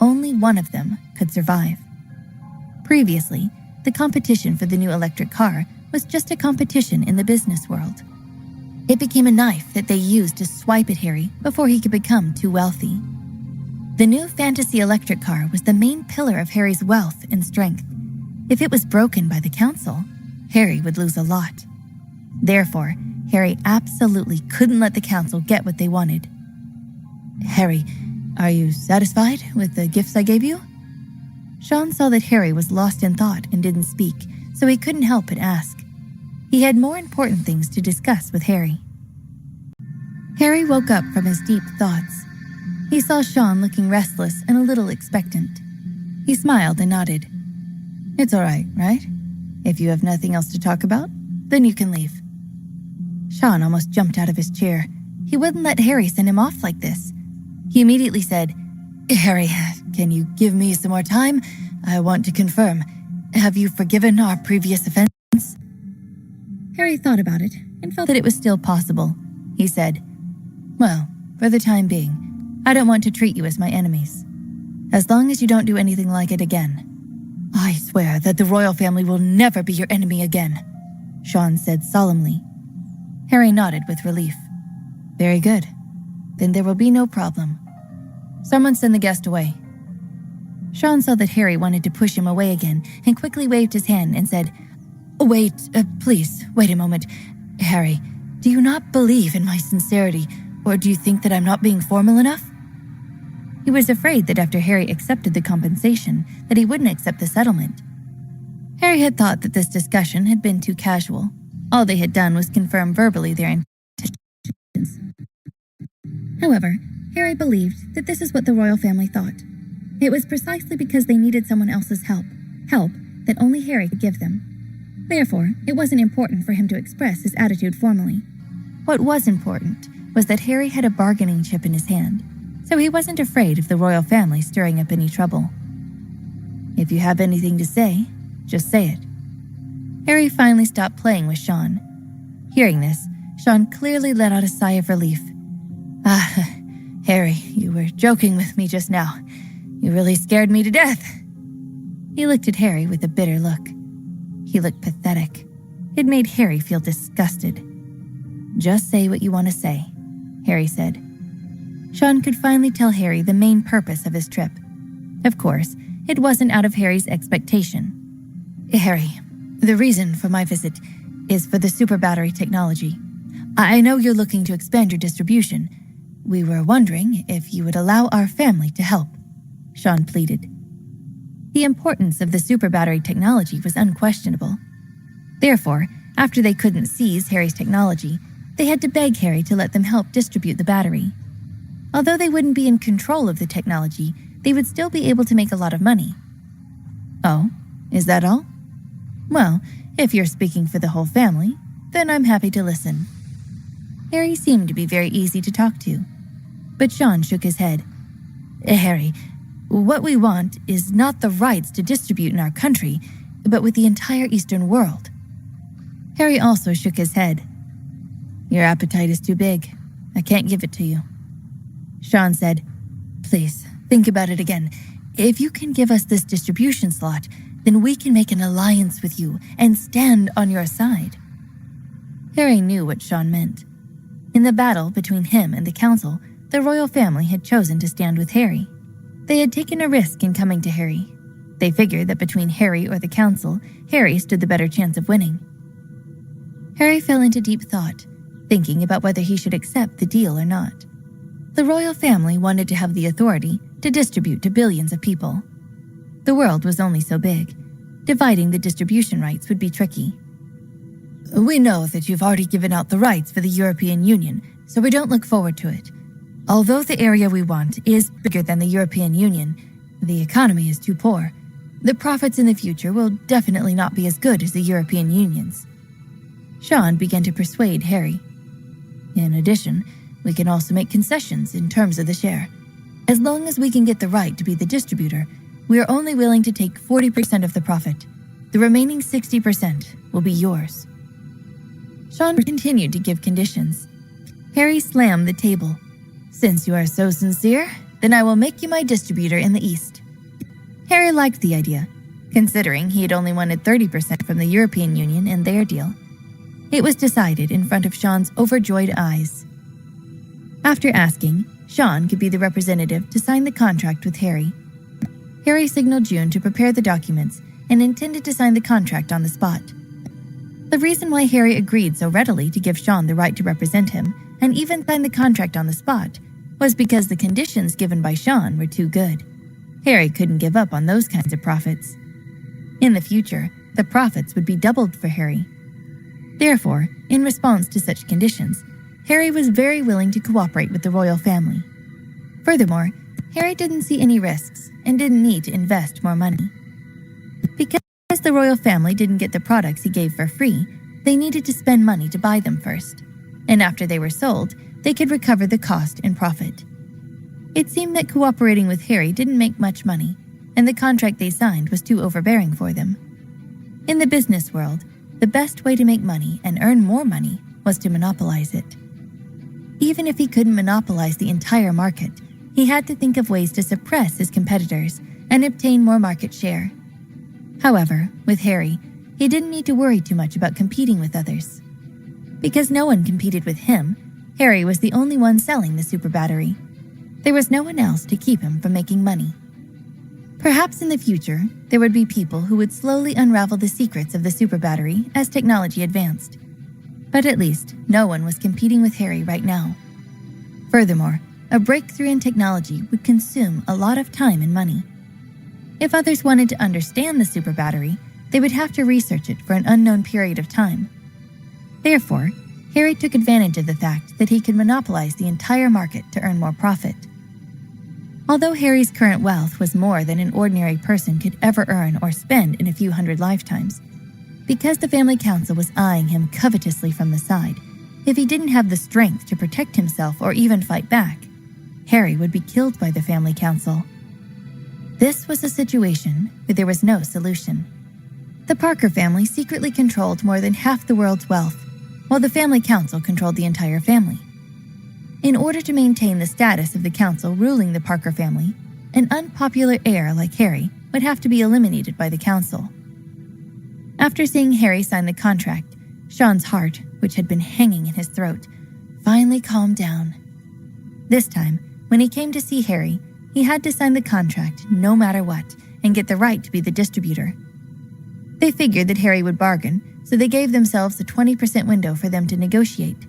only one of them could survive. Previously, the competition for the new electric car was just a competition in the business world. It became a knife that they used to swipe at Harry before he could become too wealthy. The new fantasy electric car was the main pillar of Harry's wealth and strength. If it was broken by the council, Harry would lose a lot. Therefore, Harry absolutely couldn't let the council get what they wanted. "Harry, are you satisfied with the gifts I gave you?" Sean saw that Harry was lost in thought and didn't speak, so he couldn't help but ask. He had more important things to discuss with Harry. Harry woke up from his deep thoughts. He saw Sean looking restless and a little expectant. He smiled and nodded. "It's all right? If you have nothing else to talk about, then you can leave." Sean almost jumped out of his chair. He wouldn't let Harry send him off like this. He immediately said, "Harry, can you give me some more time? I want to confirm. Have you forgiven our previous offense?" Harry thought about it and felt that it was still possible. He said, "Well, for the time being, I don't want to treat you as my enemies." As long as you don't do anything like it again. I swear that the royal family will never be your enemy again, Sean said solemnly. Harry nodded with relief. Very good. Then there will be no problem. Someone send the guest away. Sean saw that Harry wanted to push him away again and quickly waved his hand and said, Wait, please, wait a moment. Harry, do you not believe in my sincerity, or do you think that I'm not being formal enough? He was afraid that after Harry accepted the compensation, that he wouldn't accept the settlement. Harry had thought that this discussion had been too casual. All they had done was confirm verbally their intentions. However, Harry believed that this is what the royal family thought. It was precisely because they needed someone else's help that only Harry could give them. Therefore, it wasn't important for him to express his attitude formally. What was important was that Harry had a bargaining chip in his hand, so he wasn't afraid of the royal family stirring up any trouble. If you have anything to say, just say it. Harry finally stopped playing with Sean. Hearing this, Sean clearly let out a sigh of relief. Harry, you were joking with me just now. You really scared me to death. He looked at Harry with a bitter look. He looked pathetic. It made Harry feel disgusted. Just say what you want to say, Harry said. Sean could finally tell Harry the main purpose of his trip. Of course, it wasn't out of Harry's expectation. Harry, the reason for my visit is for the super battery technology. I know you're looking to expand your distribution. We were wondering if you would allow our family to help, Sean pleaded. The importance of the super battery technology was unquestionable. Therefore, after they couldn't seize Harry's technology, they had to beg Harry to let them help distribute the battery. Although they wouldn't be in control of the technology, they would still be able to make a lot of money. Oh, is that all? Well, if you're speaking for the whole family, then I'm happy to listen. Harry seemed to be very easy to talk to, but Sean shook his head. Harry, what we want is not the rights to distribute in our country, but with the entire Eastern world. Harry also shook his head. Your appetite is too big. I can't give it to you. Sean said, Please, think about it again. If you can give us this distribution slot, then we can make an alliance with you and stand on your side. Harry knew what Sean meant. In the battle between him and the council, the royal family had chosen to stand with Harry. They had taken a risk in coming to Harry. They figured that between Harry or the council, Harry stood the better chance of winning. Harry fell into deep thought, thinking about whether he should accept the deal or not. The royal family wanted to have the authority to distribute to billions of people. The world was only so big. Dividing the distribution rights would be tricky. We know that you've already given out the rights for the European Union, so we don't look forward to it. Although the area we want is bigger than the European Union, the economy is too poor. The profits in the future will definitely not be as good as the European Union's. Sean began to persuade Harry. In addition, we can also make concessions in terms of the share. As long as we can get the right to be the distributor, we are only willing to take 40% of the profit. The remaining 60% will be yours. Sean continued to give conditions. Harry slammed the table. Since you are so sincere, then I will make you my distributor in the East. Harry liked the idea, considering he had only wanted 30% from the European Union in their deal. It was decided in front of Sean's overjoyed eyes. After asking, Sean could be the representative to sign the contract with Harry. Harry signaled June to prepare the documents and intended to sign the contract on the spot. The reason why Harry agreed so readily to give Sean the right to represent him and even sign the contract on the spot was because the conditions given by Sean were too good. Harry couldn't give up on those kinds of profits. In the future, the profits would be doubled for Harry. Therefore, in response to such conditions, Harry was very willing to cooperate with the royal family. Furthermore, Harry didn't see any risks and didn't need to invest more money. Because the royal family didn't get the products he gave for free, they needed to spend money to buy them first. And after they were sold, they could recover the cost and profit. It seemed that cooperating with Harry didn't make much money, and the contract they signed was too overbearing for them. In the business world, the best way to make money and earn more money was to monopolize it. Even if he couldn't monopolize the entire market, He had to think of ways to suppress his competitors and obtain more market share. However, with Harry, he didn't need to worry too much about competing with others. Because no one competed with him, Harry was the only one selling the super battery. There was no one else to keep him from making money. Perhaps in the future, there would be people who would slowly unravel the secrets of the super battery as technology advanced. But at least, no one was competing with Harry right now. Furthermore, a breakthrough in technology would consume a lot of time and money. If others wanted to understand the super battery, they would have to research it for an unknown period of time. Therefore, Harry took advantage of the fact that he could monopolize the entire market to earn more profit. Although Harry's current wealth was more than an ordinary person could ever earn or spend in a few hundred lifetimes, because the family council was eyeing him covetously from the side, if he didn't have the strength to protect himself or even fight back, Harry would be killed by the family council. This was a situation where there was no solution. The Parker family secretly controlled more than half the world's wealth, while the family council controlled the entire family. In order to maintain the status of the council ruling the Parker family, an unpopular heir like Harry would have to be eliminated by the council. After seeing Harry sign the contract, Sean's heart, which had been hanging in his throat, finally calmed down. This time, when he came to see Harry, he had to sign the contract no matter what and get the right to be the distributor. They figured that Harry would bargain, so they gave themselves a 20% window for them to negotiate.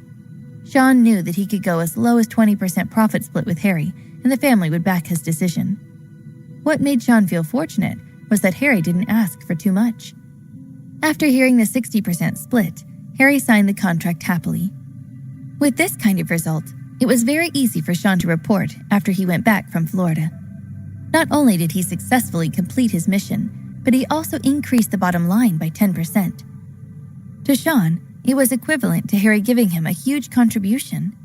Sean knew that he could go as low as 20% profit split with Harry, and the family would back his decision. What made Sean feel fortunate was that Harry didn't ask for too much. After hearing the 60% split, Harry signed the contract happily. With this kind of result, it was very easy for Sean to report after he went back from Florida. Not only did he successfully complete his mission, but he also increased the bottom line by 10%. To Sean, it was equivalent to Harry giving him a huge contribution.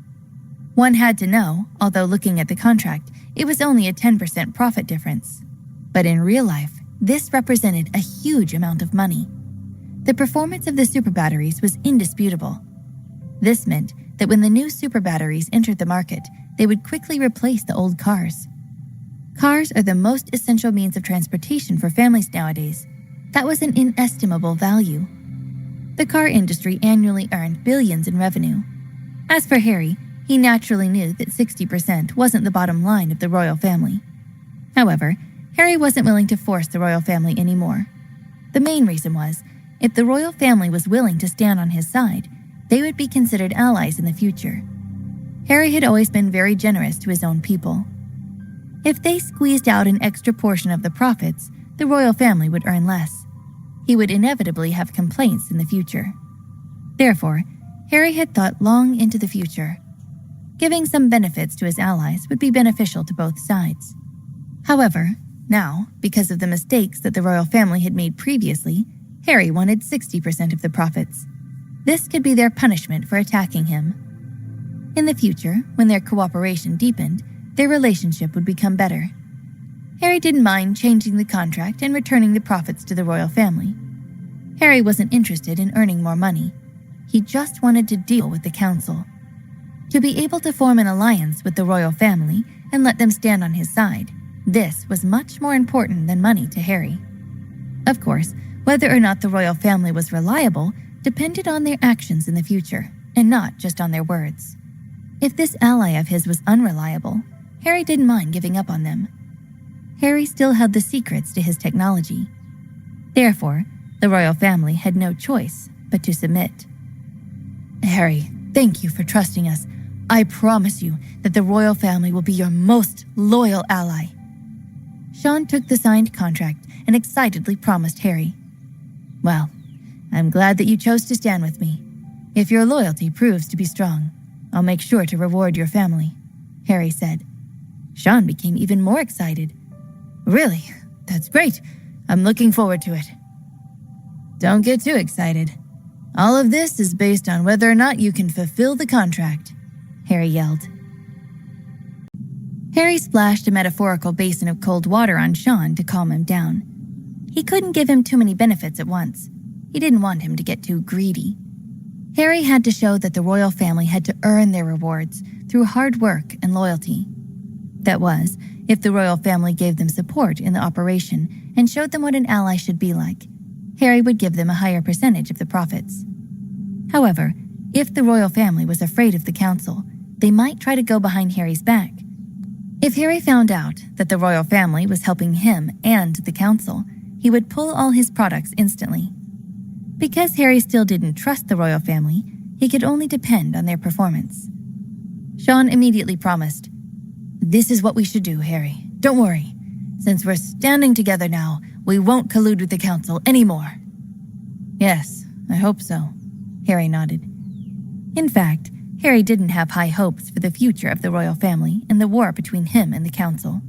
One had to know, although looking at the contract, it was only a 10% profit difference. But in real life, this represented a huge amount of money. The performance of the super batteries was indisputable. This meant that when the new super batteries entered the market, they would quickly replace the old cars. Cars are the most essential means of transportation for families nowadays. That was an inestimable value. The car industry annually earned billions in revenue. As for Harry, he naturally knew that 60% wasn't the bottom line of the royal family. However, Harry wasn't willing to force the royal family anymore. The main reason was, if the royal family was willing to stand on his side, they would be considered allies in the future. Harry had always been very generous to his own people. If they squeezed out an extra portion of the profits, the royal family would earn less. He would inevitably have complaints in the future. Therefore, Harry had thought long into the future. Giving some benefits to his allies would be beneficial to both sides. However, now, because of the mistakes that the royal family had made previously, Harry wanted 60% of the profits. This could be their punishment for attacking him. In the future, when their cooperation deepened, their relationship would become better. Harry didn't mind changing the contract and returning the profits to the royal family. Harry wasn't interested in earning more money. He just wanted to deal with the council. To be able to form an alliance with the royal family and let them stand on his side, this was much more important than money to Harry. Of course, whether or not the royal family was reliable depended on their actions in the future, and not just on their words. If this ally of his was unreliable, Harry didn't mind giving up on them. Harry still held the secrets to his technology. Therefore, the royal family had no choice but to submit. Harry, thank you for trusting us. I promise you that the royal family will be your most loyal ally. Sean took the signed contract and excitedly promised Harry. Well, I'm glad that you chose to stand with me. If your loyalty proves to be strong, I'll make sure to reward your family, Harry said. Sean became even more excited. Really? That's great. I'm looking forward to it. Don't get too excited. All of this is based on whether or not you can fulfill the contract, Harry yelled. Harry splashed a metaphorical basin of cold water on Sean to calm him down. He couldn't give him too many benefits at once. He didn't want him to get too greedy. Harry had to show that the royal family had to earn their rewards through hard work and loyalty. That was, if the royal family gave them support in the operation and showed them what an ally should be like, Harry would give them a higher percentage of the profits. However, if the royal family was afraid of the council, they might try to go behind Harry's back. If Harry found out that the royal family was helping him and the council, he would pull all his products instantly. Because Harry still didn't trust the royal family, he could only depend on their performance. Sean immediately promised, "This is what we should do, Harry. Don't worry. Since we're standing together now, we won't collude with the council anymore." "Yes, I hope so," Harry nodded. In fact, Harry didn't have high hopes for the future of the royal family and the war between him and the council.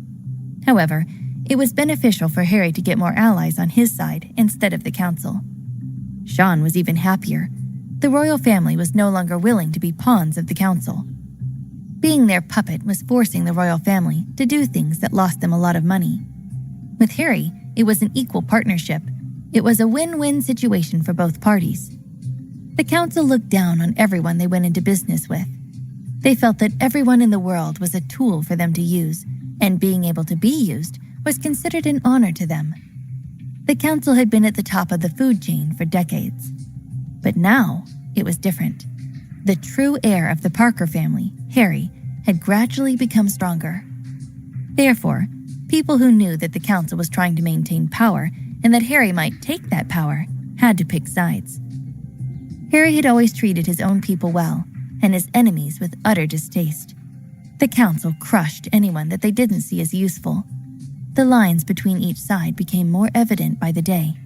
However, it was beneficial for Harry to get more allies on his side instead of the council. Sean was even happier. The royal family was no longer willing to be pawns of the council. Being their puppet was forcing the royal family to do things that lost them a lot of money. With Harry, it was an equal partnership. It was a win-win situation for both parties. The council looked down on everyone they went into business with. They felt that everyone in the world was a tool for them to use, and being able to be used was considered an honor to them. The council had been at the top of the food chain for decades. But now, it was different. The true heir of the Parker family, Harry, had gradually become stronger. Therefore, people who knew that the council was trying to maintain power and that Harry might take that power had to pick sides. Harry had always treated his own people well and his enemies with utter distaste. The council crushed anyone that they didn't see as useful. The lines between each side became more evident by the day.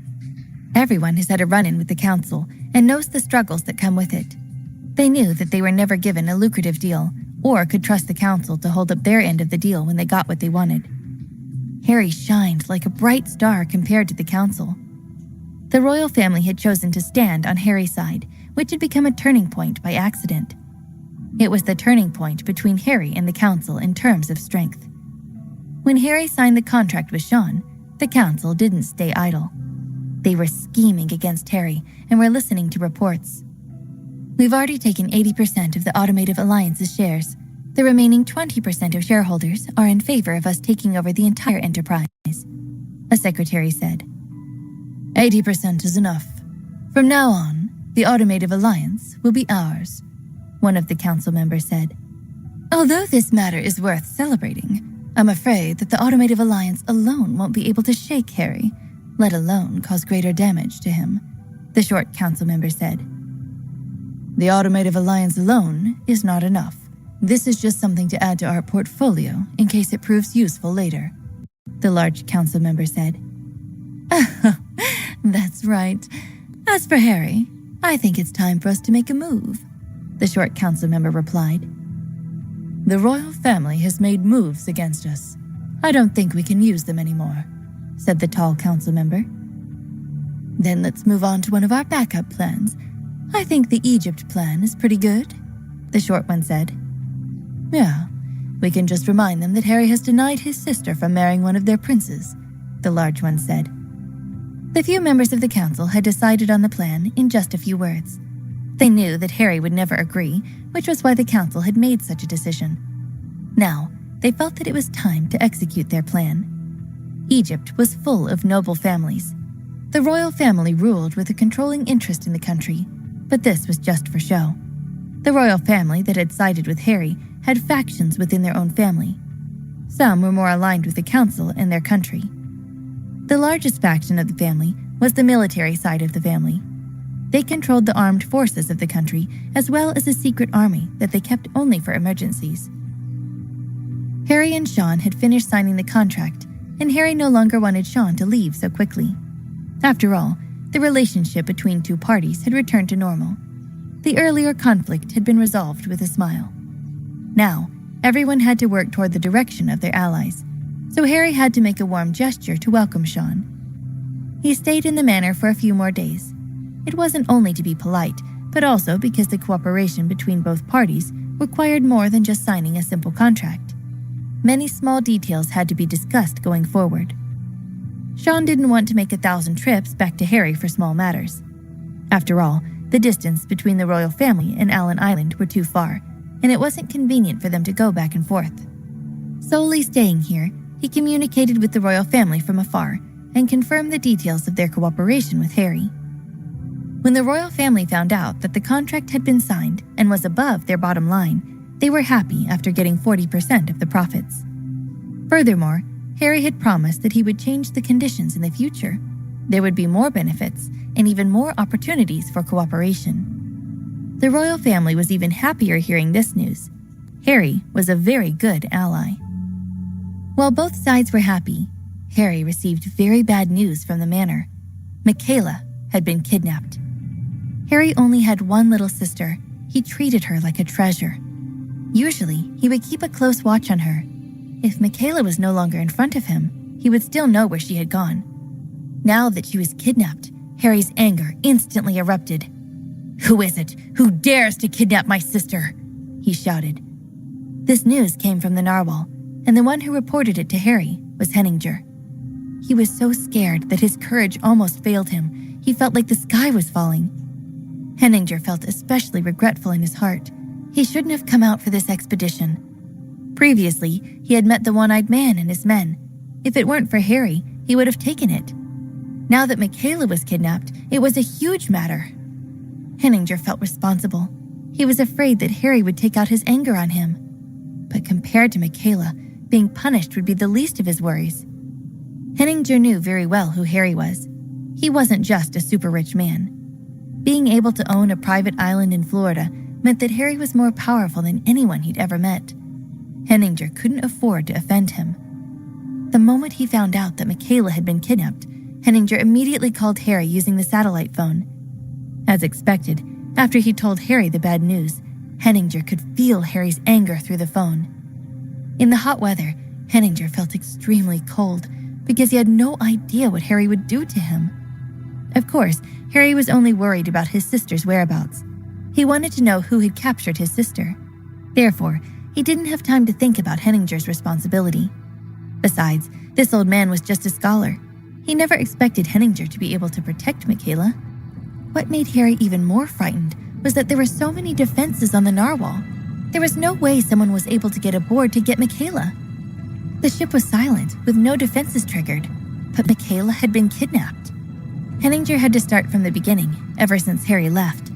Everyone has had a run-in with the council and knows the struggles that come with it. They knew that they were never given a lucrative deal or could trust the council to hold up their end of the deal when they got what they wanted. Harry shined like a bright star compared to the council. The royal family had chosen to stand on Harry's side, which had become a turning point by accident. It was the turning point between Harry and the council in terms of strength. When Harry signed the contract with Sean, the council didn't stay idle. They were scheming against Harry and were listening to reports. "We've already taken 80% of the Automative Alliance's shares. The remaining 20% of shareholders are in favor of us taking over the entire enterprise," a secretary said. 80% is enough. From now on, the Automative Alliance will be ours, one of the council members said. "Although this matter is worth celebrating, I'm afraid that the Automative Alliance alone won't be able to shake Harry, let alone cause greater damage to him," the short council member said. "The Automative Alliance alone is not enough. This is just something to add to our portfolio in case it proves useful later," the large council member said. "That's right. As for Harry, I think it's time for us to make a move," the short council member replied. "The royal family has made moves against us. I don't think we can use them anymore," said the tall council member. "Then let's move on to one of our backup plans. I think the Egypt plan is pretty good," the short one said. "Yeah, we can just remind them that Harry has denied his sister from marrying one of their princes," the large one said. The few members of the council had decided on the plan in just a few words. They knew that Harry would never agree, which was why the council had made such a decision. Now, they felt that it was time to execute their plan. Egypt was full of noble families. The royal family ruled with a controlling interest in the country, but this was just for show. The royal family that had sided with Harry had factions within their own family. Some were more aligned with the council and their country. The largest faction of the family was the military side of the family. They controlled the armed forces of the country as well as a secret army that they kept only for emergencies. Harry and Sean had finished signing the contract, and Harry no longer wanted Sean to leave so quickly. After all, the relationship between two parties had returned to normal. The earlier conflict had been resolved with a smile. Now, everyone had to work toward the direction of their allies, so Harry had to make a warm gesture to welcome Sean. He stayed in the manor for a few more days. It wasn't only to be polite, but also because the cooperation between both parties required more than just signing a simple contract. Many small details had to be discussed going forward. Sean didn't want to make 1,000 trips back to Harry for small matters. After all, the distance between the royal family and Allen Island were too far, and it wasn't convenient for them to go back and forth. Solely staying here, he communicated with the royal family from afar and confirmed the details of their cooperation with Harry. When the royal family found out that the contract had been signed and was above their bottom line, they were happy after getting 40% of the profits. Furthermore, Harry had promised that he would change the conditions in the future. There would be more benefits and even more opportunities for cooperation. The royal family was even happier hearing this news. Harry was a very good ally. While both sides were happy, Harry received very bad news from the manor. Michaela had been kidnapped. Harry only had one little sister. He treated her like a treasure. Usually, he would keep a close watch on her. If Michaela was no longer in front of him, he would still know where she had gone. Now that she was kidnapped, Harry's anger instantly erupted. "Who is it? Who dares to kidnap my sister?" he shouted. This news came from the narwhal, and the one who reported it to Harry was Henninger. He was so scared that his courage almost failed him. He felt like the sky was falling. Henninger felt especially regretful in his heart. He shouldn't have come out for this expedition. Previously, he had met the one-eyed man and his men. If it weren't for Harry, he would have taken it. Now that Michaela was kidnapped, it was a huge matter. Henninger felt responsible. He was afraid that Harry would take out his anger on him. But compared to Michaela, being punished would be the least of his worries. Henninger knew very well who Harry was. He wasn't just a super-rich man. Being able to own a private island in Florida meant that Harry was more powerful than anyone he'd ever met. Henninger couldn't afford to offend him. The moment he found out that Michaela had been kidnapped, Henninger immediately called Harry using the satellite phone. As expected, after he told Harry the bad news, Henninger could feel Harry's anger through the phone. In the hot weather, Henninger felt extremely cold because he had no idea what Harry would do to him. Of course, Harry was only worried about his sister's whereabouts. He wanted to know who had captured his sister. Therefore, he didn't have time to think about Henninger's responsibility. Besides, this old man was just a scholar. He never expected Henninger to be able to protect Michaela. What made Harry even more frightened was that there were so many defenses on the narwhal. There was no way someone was able to get aboard to get Michaela. The ship was silent, with no defenses triggered, but Michaela had been kidnapped. Henninger had to start from the beginning, ever since Harry left.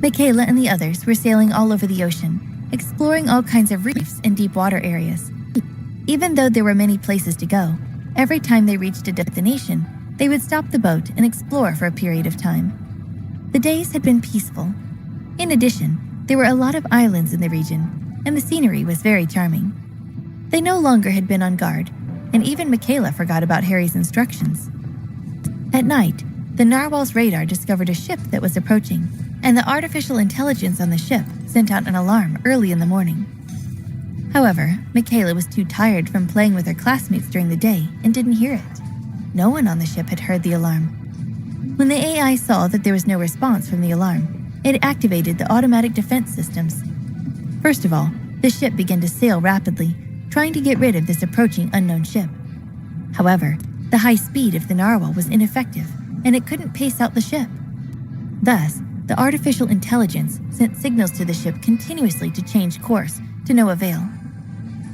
Michaela and the others were sailing all over the ocean, exploring all kinds of reefs and deep water areas. Even though there were many places to go, every time they reached a destination, they would stop the boat and explore for a period of time. The days had been peaceful. In addition, there were a lot of islands in the region, and the scenery was very charming. They no longer had been on guard, and even Michaela forgot about Harry's instructions. At night, the narwhal's radar discovered a ship that was approaching, and the artificial intelligence on the ship sent out an alarm early in the morning. However, Michaela was too tired from playing with her classmates during the day and didn't hear it. No one on the ship had heard the alarm. When the AI saw that there was no response from the alarm, it activated the automatic defense systems. First of all, the ship began to sail rapidly, trying to get rid of this approaching unknown ship. However, the high speed of the narwhal was ineffective, and it couldn't pace out the ship. Thus, the artificial intelligence sent signals to the ship continuously to change course, to no avail.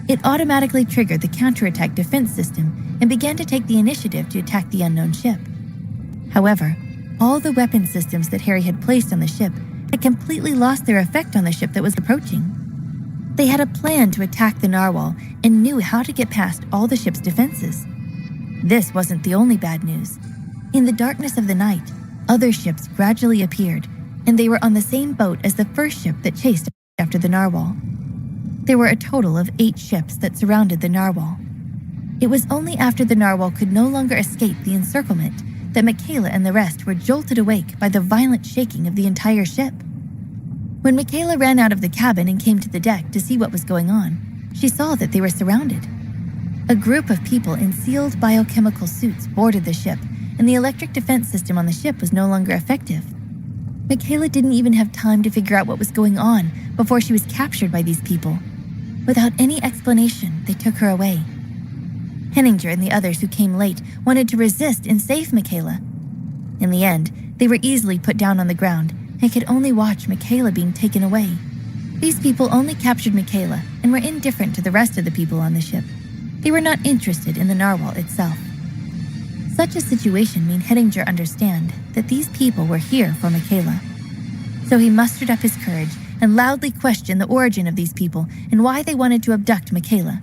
It automatically triggered the counterattack defense system and began to take the initiative to attack the unknown ship. However, all the weapon systems that Harry had placed on the ship had completely lost their effect on the ship that was approaching. They had a plan to attack the narwhal and knew how to get past all the ship's defenses. This wasn't the only bad news. In the darkness of the night, other ships gradually appeared, and they were on the same boat as the first ship that chased after the narwhal. There were a total of 8 ships that surrounded the narwhal. It was only after the narwhal could no longer escape the encirclement that Michaela and the rest were jolted awake by the violent shaking of the entire ship. When Michaela ran out of the cabin and came to the deck to see what was going on, she saw that they were surrounded. A group of people in sealed biochemical suits boarded the ship, and the electric defense system on the ship was no longer effective. Michaela didn't even have time to figure out what was going on before she was captured by these people. Without any explanation, they took her away. Henninger and the others who came late wanted to resist and save Michaela. In the end, they were easily put down on the ground and could only watch Michaela being taken away. These people only captured Michaela and were indifferent to the rest of the people on the ship. They were not interested in the narwhal itself. Such a situation made Hettinger understand that these people were here for Michaela. So he mustered up his courage and loudly questioned the origin of these people and why they wanted to abduct Michaela.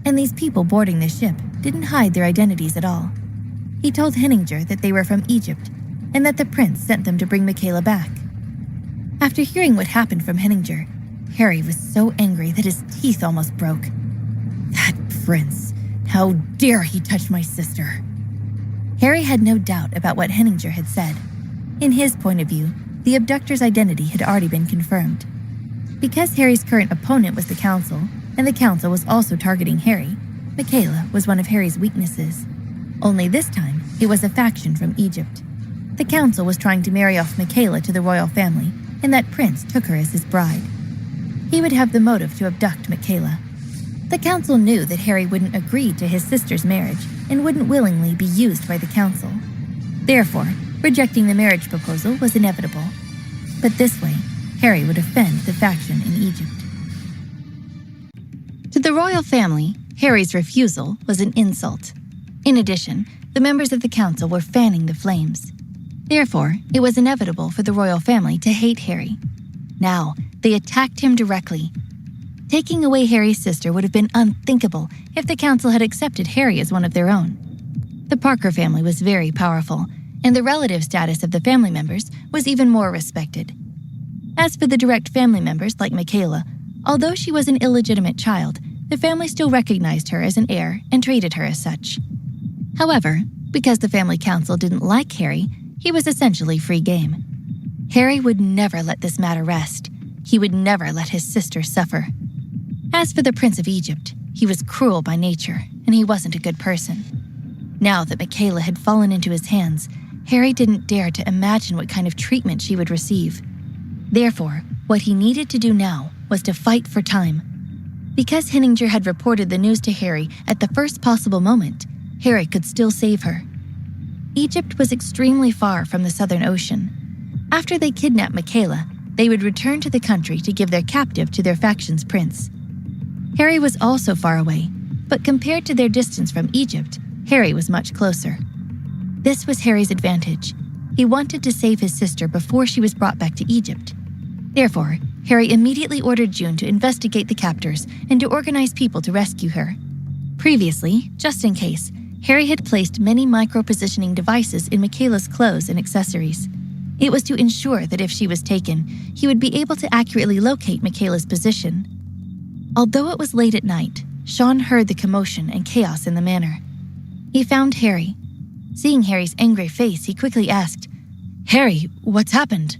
And these people boarding the ship didn't hide their identities at all. He told Hettinger that they were from Egypt and that the prince sent them to bring Michaela back. After hearing what happened from Hettinger, Harry was so angry that his teeth almost broke. That prince! How dare he touch my sister! Harry had no doubt about what Hettinger had said. In his point of view, the abductor's identity had already been confirmed. Because Harry's current opponent was the Council, and the Council was also targeting Harry, Michaela was one of Harry's weaknesses. Only this time, it was a faction from Egypt. The Council was trying to marry off Michaela to the royal family, and that prince took her as his bride. He would have the motive to abduct Michaela. The Council knew that Harry wouldn't agree to his sister's marriage and wouldn't willingly be used by the Council. Therefore, rejecting the marriage proposal was inevitable. But this way, Harry would offend the faction in Egypt. To the royal family, Harry's refusal was an insult. In addition, the members of the Council were fanning the flames. Therefore, it was inevitable for the royal family to hate Harry. Now, they attacked him directly. Taking away Harry's sister would have been unthinkable if the Council had accepted Harry as one of their own. The Parker family was very powerful, and the relative status of the family members was even more respected. As for the direct family members like Michaela, although she was an illegitimate child, the family still recognized her as an heir and treated her as such. However, because the family council didn't like Harry, he was essentially free game. Harry would never let this matter rest. He would never let his sister suffer. As for the Prince of Egypt, he was cruel by nature, and he wasn't a good person. Now that Michaela had fallen into his hands, Harry didn't dare to imagine what kind of treatment she would receive. Therefore, what he needed to do now was to fight for time. Because Hettinger had reported the news to Harry at the first possible moment, Harry could still save her. Egypt was extremely far from the Southern Ocean. After they kidnapped Michaela, they would return to the country to give their captive to their faction's prince. Harry was also far away, but compared to their distance from Egypt, Harry was much closer. This was Harry's advantage. He wanted to save his sister before she was brought back to Egypt. Therefore, Harry immediately ordered June to investigate the captors and to organize people to rescue her. Previously, just in case, Harry had placed many micro-positioning devices in Michaela's clothes and accessories. It was to ensure that if she was taken, he would be able to accurately locate Michaela's position. Although it was late at night, Sean heard the commotion and chaos in the manor. He found Harry. Seeing Harry's angry face, he quickly asked, "Harry, what's happened?"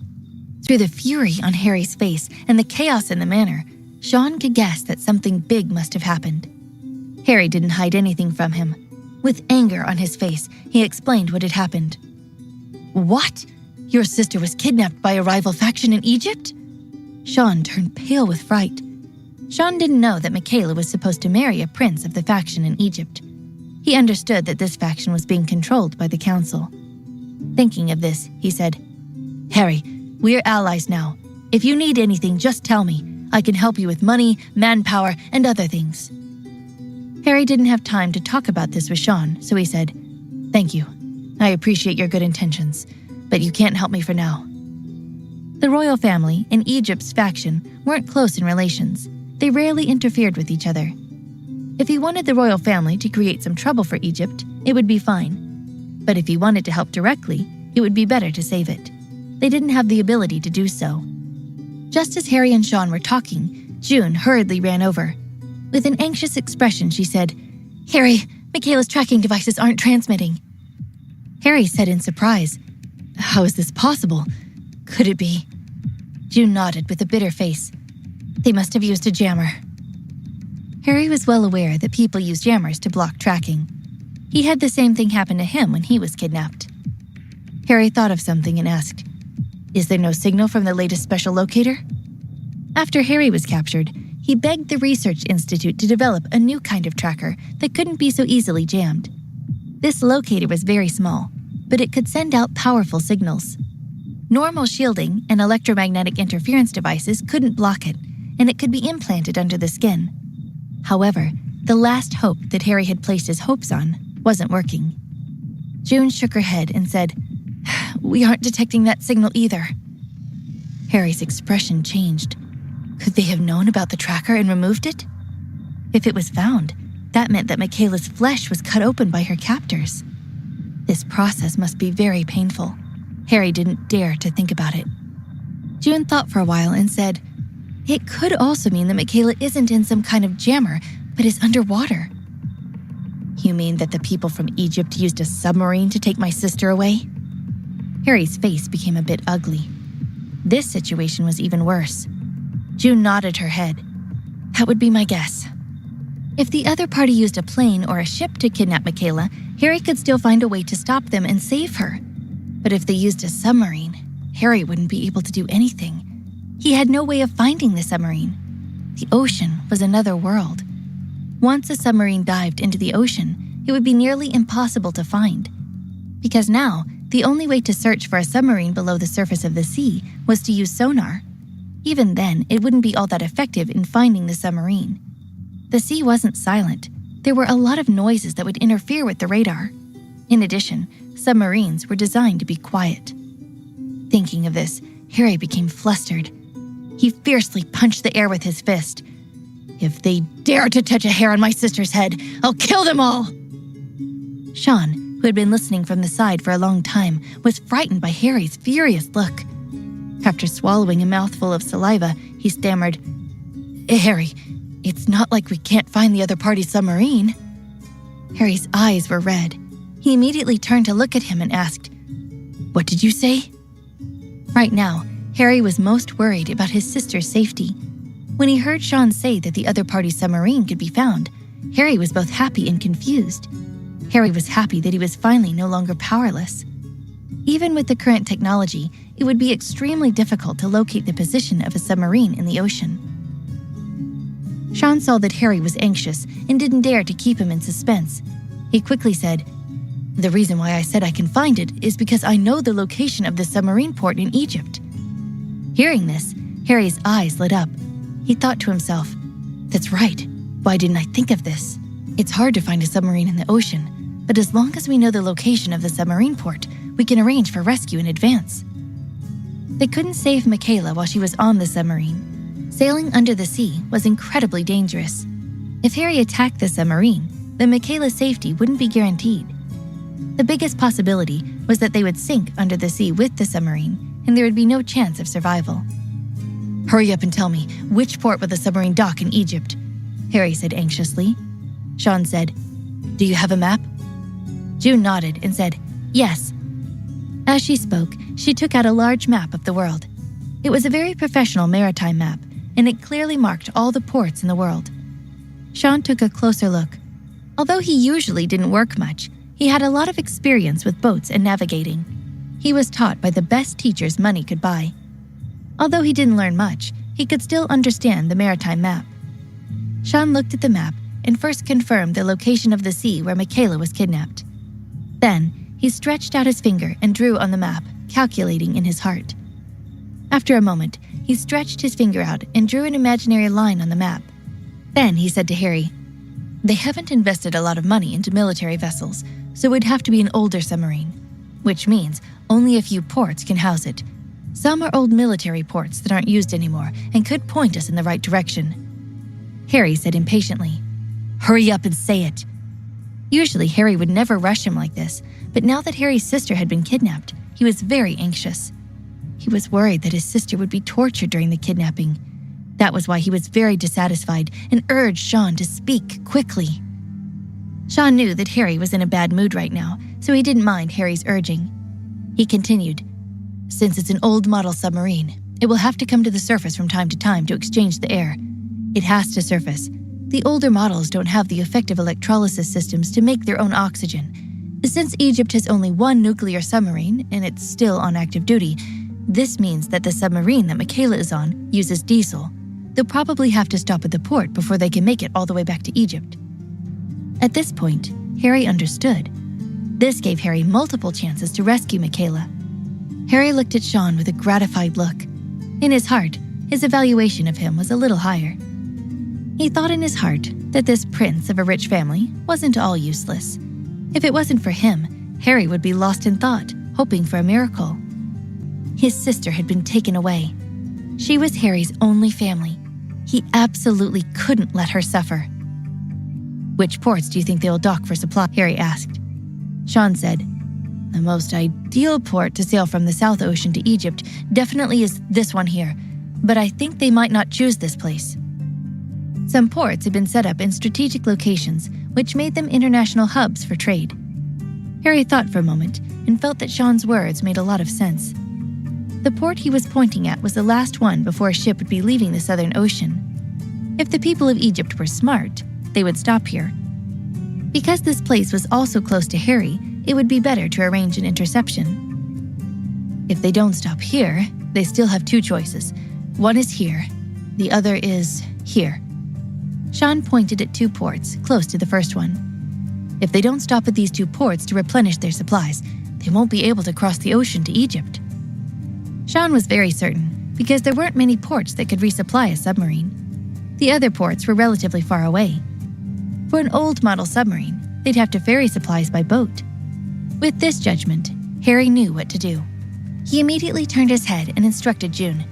Through the fury on Harry's face and the chaos in the manor, Sean could guess that something big must have happened. Harry didn't hide anything from him. With anger on his face, he explained what had happened. "What? Your sister was kidnapped by a rival faction in Egypt?" Sean turned pale with fright. Sean didn't know that Michaela was supposed to marry a prince of the faction in Egypt. He understood that this faction was being controlled by the council. Thinking of this, he said, "Harry, we're allies now. If you need anything, just tell me. I can help you with money, manpower, and other things." Harry didn't have time to talk about this with Sean, so he said, "Thank you. I appreciate your good intentions, but you can't help me for now." The royal family and Egypt's faction weren't close in relations. They rarely interfered with each other. If he wanted the royal family to create some trouble for Egypt, it would be fine. But if he wanted to help directly, it would be better to save it. They didn't have the ability to do so. Just as Harry and Sean were talking, June hurriedly ran over. With an anxious expression, she said, "Harry, Michaela's tracking devices aren't transmitting." Harry said in surprise, "How is this possible? Could it be?" June nodded with a bitter face. "They must have used a jammer." Harry was well aware that people use jammers to block tracking. He had the same thing happen to him when he was kidnapped. Harry thought of something and asked, "Is there no signal from the latest special locator?" After Harry was captured, he begged the Research Institute to develop a new kind of tracker that couldn't be so easily jammed. This locator was very small, but it could send out powerful signals. Normal shielding and electromagnetic interference devices couldn't block it, and it could be implanted under the skin. However, the last hope that Harry had placed his hopes on wasn't working. June shook her head and said, "We aren't detecting that signal either." Harry's expression changed. Could they have known about the tracker and removed it? If it was found, that meant that Michaela's flesh was cut open by her captors. This process must be very painful. Harry didn't dare to think about it. June thought for a while and said, "It could also mean that Michaela isn't in some kind of jammer, but is underwater." "You mean that the people from Egypt used a submarine to take my sister away?" Harry's face became a bit ugly. This situation was even worse. June nodded her head. "That would be my guess." If the other party used a plane or a ship to kidnap Michaela, Harry could still find a way to stop them and save her. But if they used a submarine, Harry wouldn't be able to do anything. He had no way of finding the submarine. The ocean was another world. Once a submarine dived into the ocean, it would be nearly impossible to find. Because now, the only way to search for a submarine below the surface of the sea was to use sonar. Even then, it wouldn't be all that effective in finding the submarine. The sea wasn't silent. There were a lot of noises that would interfere with the radar. In addition, submarines were designed to be quiet. Thinking of this, Harry became flustered. He fiercely punched the air with his fist. "If they dare to touch a hair on my sister's head, I'll kill them all!" Sean, who had been listening from the side for a long time, was frightened by Harry's furious look. After swallowing a mouthful of saliva, he stammered, "Harry, it's not like we can't find the other party's submarine." Harry's eyes were red. He immediately turned to look at him and asked, "What did you say?" Right now, Harry was most worried about his sister's safety. When he heard Sean say that the other party's submarine could be found, Harry was both happy and confused. Harry was happy that he was finally no longer powerless. Even with the current technology, it would be extremely difficult to locate the position of a submarine in the ocean. Sean saw that Harry was anxious and didn't dare to keep him in suspense. He quickly said, "The reason why I said I can find it is because I know the location of the submarine port in Egypt." Hearing this, Harry's eyes lit up. He thought to himself, "That's right. Why didn't I think of this? It's hard to find a submarine in the ocean, but as long as we know the location of the submarine port, we can arrange for rescue in advance." They couldn't save Michaela while she was on the submarine. Sailing under the sea was incredibly dangerous. If Harry attacked the submarine, then Michaela's safety wouldn't be guaranteed. The biggest possibility was that they would sink under the sea with the submarine, and there would be no chance of survival. "Hurry up and tell me, which port will the submarine dock in Egypt?" Harry said anxiously. Sean said, "Do you have a map?" June nodded and said, "Yes." As she spoke, she took out a large map of the world. It was a very professional maritime map, and it clearly marked all the ports in the world. Sean took a closer look. Although he usually didn't work much, he had a lot of experience with boats and navigating. He was taught by the best teachers money could buy. Although he didn't learn much, he could still understand the maritime map. Sean looked at the map and first confirmed the location of the sea where Michaela was kidnapped. Then, he stretched out his finger and drew on the map, calculating in his heart. After a moment, he stretched his finger out and drew an imaginary line on the map. Then he said to Harry, "They haven't invested a lot of money into military vessels, so it would have to be an older submarine, which means only a few ports can house it. Some are old military ports that aren't used anymore and could point us in the right direction." Harry said impatiently, "Hurry up and say it." Usually Harry would never rush him like this, but now that Harry's sister had been kidnapped, he was very anxious. He was worried that his sister would be tortured during the kidnapping. That was why he was very dissatisfied and urged Sean to speak quickly. Sean knew that Harry was in a bad mood right now, so he didn't mind Harry's urging. He continued, "Since it's an old model submarine, it will have to come to the surface from time to time to exchange the air. It has to surface. The older models don't have the effective electrolysis systems to make their own oxygen. Since Egypt has only one nuclear submarine, and it's still on active duty, this means that the submarine that Michaela is on uses diesel. They'll probably have to stop at the port before they can make it all the way back to Egypt." At this point, Harry understood. This gave Harry multiple chances to rescue Michaela. Harry looked at Sean with a gratified look. In his heart, his evaluation of him was a little higher. He thought in his heart that this prince of a rich family wasn't all useless. If it wasn't for him, Harry would be lost in thought, hoping for a miracle. His sister had been taken away. She was Harry's only family. He absolutely couldn't let her suffer. "Which ports do you think they'll dock for supply?" Harry asked. Sean said, "The most ideal port to sail from the South Ocean to Egypt definitely is this one here, but I think they might not choose this place." Some ports had been set up in strategic locations, which made them international hubs for trade. Harry thought for a moment and felt that Sean's words made a lot of sense. The port he was pointing at was the last one before a ship would be leaving the Southern Ocean. If the people of Egypt were smart, they would stop here. Because this place was also close to Harry, it would be better to arrange an interception. If they don't stop here, they still have two choices. One is here, the other is here. Sean pointed at two ports close to the first one. If they don't stop at these two ports to replenish their supplies, they won't be able to cross the ocean to Egypt. Sean was very certain, because there weren't many ports that could resupply a submarine. The other ports were relatively far away. For an old model submarine, they'd have to ferry supplies by boat. With this judgment, Harry knew what to do. He immediately turned his head and instructed June.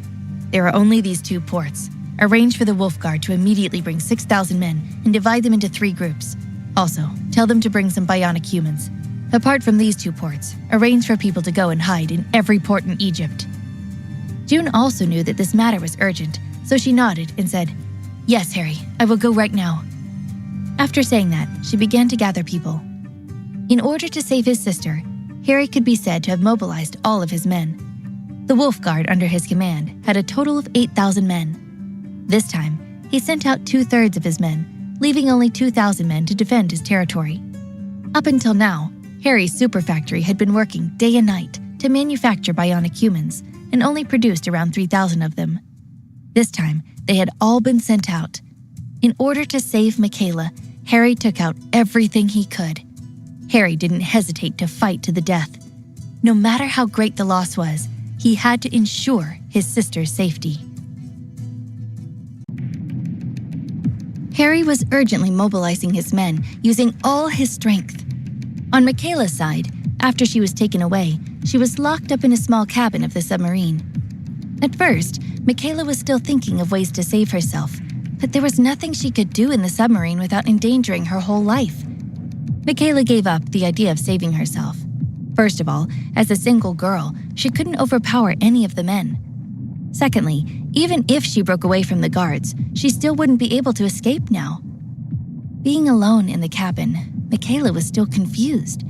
"There are only these two ports. Arrange for the Wolf Guard to immediately bring 6,000 men and divide them into 3 groups. Also, tell them to bring some bionic humans. Apart from these 2 ports, arrange for people to go and hide in every port in Egypt." June also knew that this matter was urgent, so she nodded and said, "Yes, Harry, I will go right now." After saying that, she began to gather people. In order to save his sister, Harry could be said to have mobilized all of his men. The Wolf Guard under his command had a total of 8,000 men. This time, he sent out 2/3 of his men, leaving only 2,000 men to defend his territory. Up until now, Harry's super factory had been working day and night to manufacture bionic humans, and only produced around 3,000 of them. This time, they had all been sent out. In order to save Michaela, Harry took out everything he could. Harry didn't hesitate to fight to the death. No matter how great the loss was, he had to ensure his sister's safety. Harry was urgently mobilizing his men, using all his strength. On Michaela's side, after she was taken away, she was locked up in a small cabin of the submarine. At first, Michaela was still thinking of ways to save herself, but there was nothing she could do in the submarine without endangering her whole life. Michaela gave up the idea of saving herself. First of all, as a single girl, she couldn't overpower any of the men. Secondly, even if she broke away from the guards, she still wouldn't be able to escape now. Being alone in the cabin, Michaela was still confused.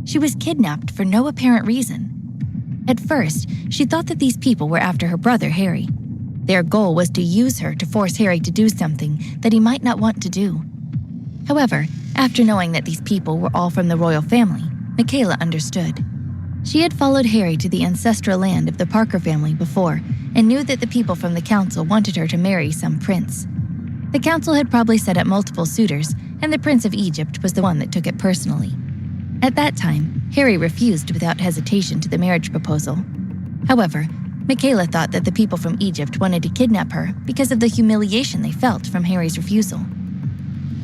She was kidnapped for no apparent reason. At first, she thought that these people were after her brother, Harry. Their goal was to use her to force Harry to do something that he might not want to do. However, after knowing that these people were all from the royal family, Michaela understood. She had followed Harry to the ancestral land of the Parker family before and knew that the people from the council wanted her to marry some prince. The council had probably set up multiple suitors, and the Prince of Egypt was the one that took it personally. At that time, Harry refused without hesitation to the marriage proposal. However, Michaela thought that the people from Egypt wanted to kidnap her because of the humiliation they felt from Harry's refusal.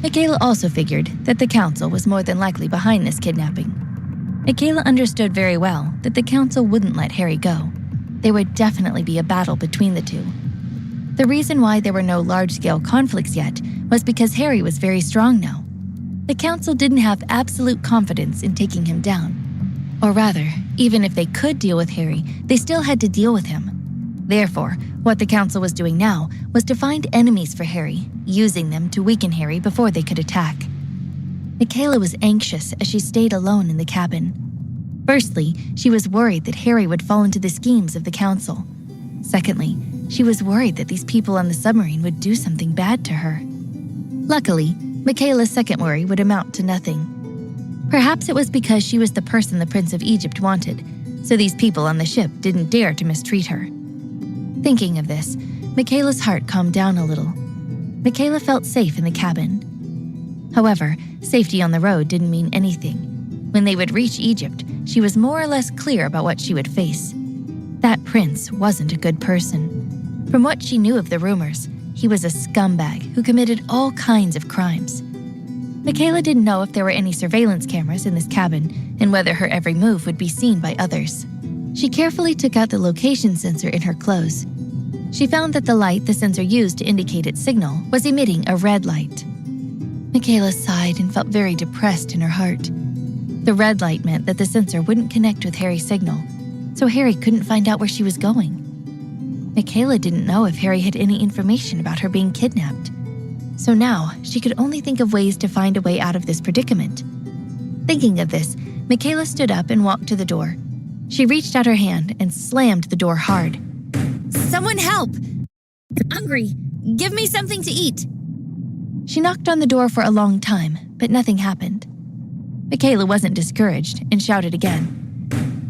Michaela also figured that the council was more than likely behind this kidnapping. Michaela understood very well that the council wouldn't let Harry go. There would definitely be a battle between the two. The reason why there were no large-scale conflicts yet was because Harry was very strong now. The council didn't have absolute confidence in taking him down. Or rather, even if they could deal with Harry, they still had to deal with him. Therefore, what the council was doing now was to find enemies for Harry, using them to weaken Harry before they could attack. Michaela was anxious as she stayed alone in the cabin. Firstly, she was worried that Harry would fall into the schemes of the council. Secondly, she was worried that these people on the submarine would do something bad to her. Luckily, Michaela's second worry would amount to nothing. Perhaps it was because she was the person the Prince of Egypt wanted, so these people on the ship didn't dare to mistreat her. Thinking of this, Michaela's heart calmed down a little. Michaela felt safe in the cabin. However, safety on the road didn't mean anything. When they would reach Egypt, she was more or less clear about what she would face. That prince wasn't a good person. From what she knew of the rumors, he was a scumbag who committed all kinds of crimes. Michaela didn't know if there were any surveillance cameras in this cabin and whether her every move would be seen by others. She carefully took out the location sensor in her clothes. She found that the light the sensor used to indicate its signal was emitting a red light. Michaela sighed and felt very depressed in her heart. The red light meant that the sensor wouldn't connect with Harry's signal, so Harry couldn't find out where she was going. Michaela didn't know if Harry had any information about her being kidnapped. So now, she could only think of ways to find a way out of this predicament. Thinking of this, Michaela stood up and walked to the door. She reached out her hand and slammed the door hard. Someone help! I'm hungry. Give me something to eat. She knocked on the door for a long time, but nothing happened. Michaela wasn't discouraged and shouted again.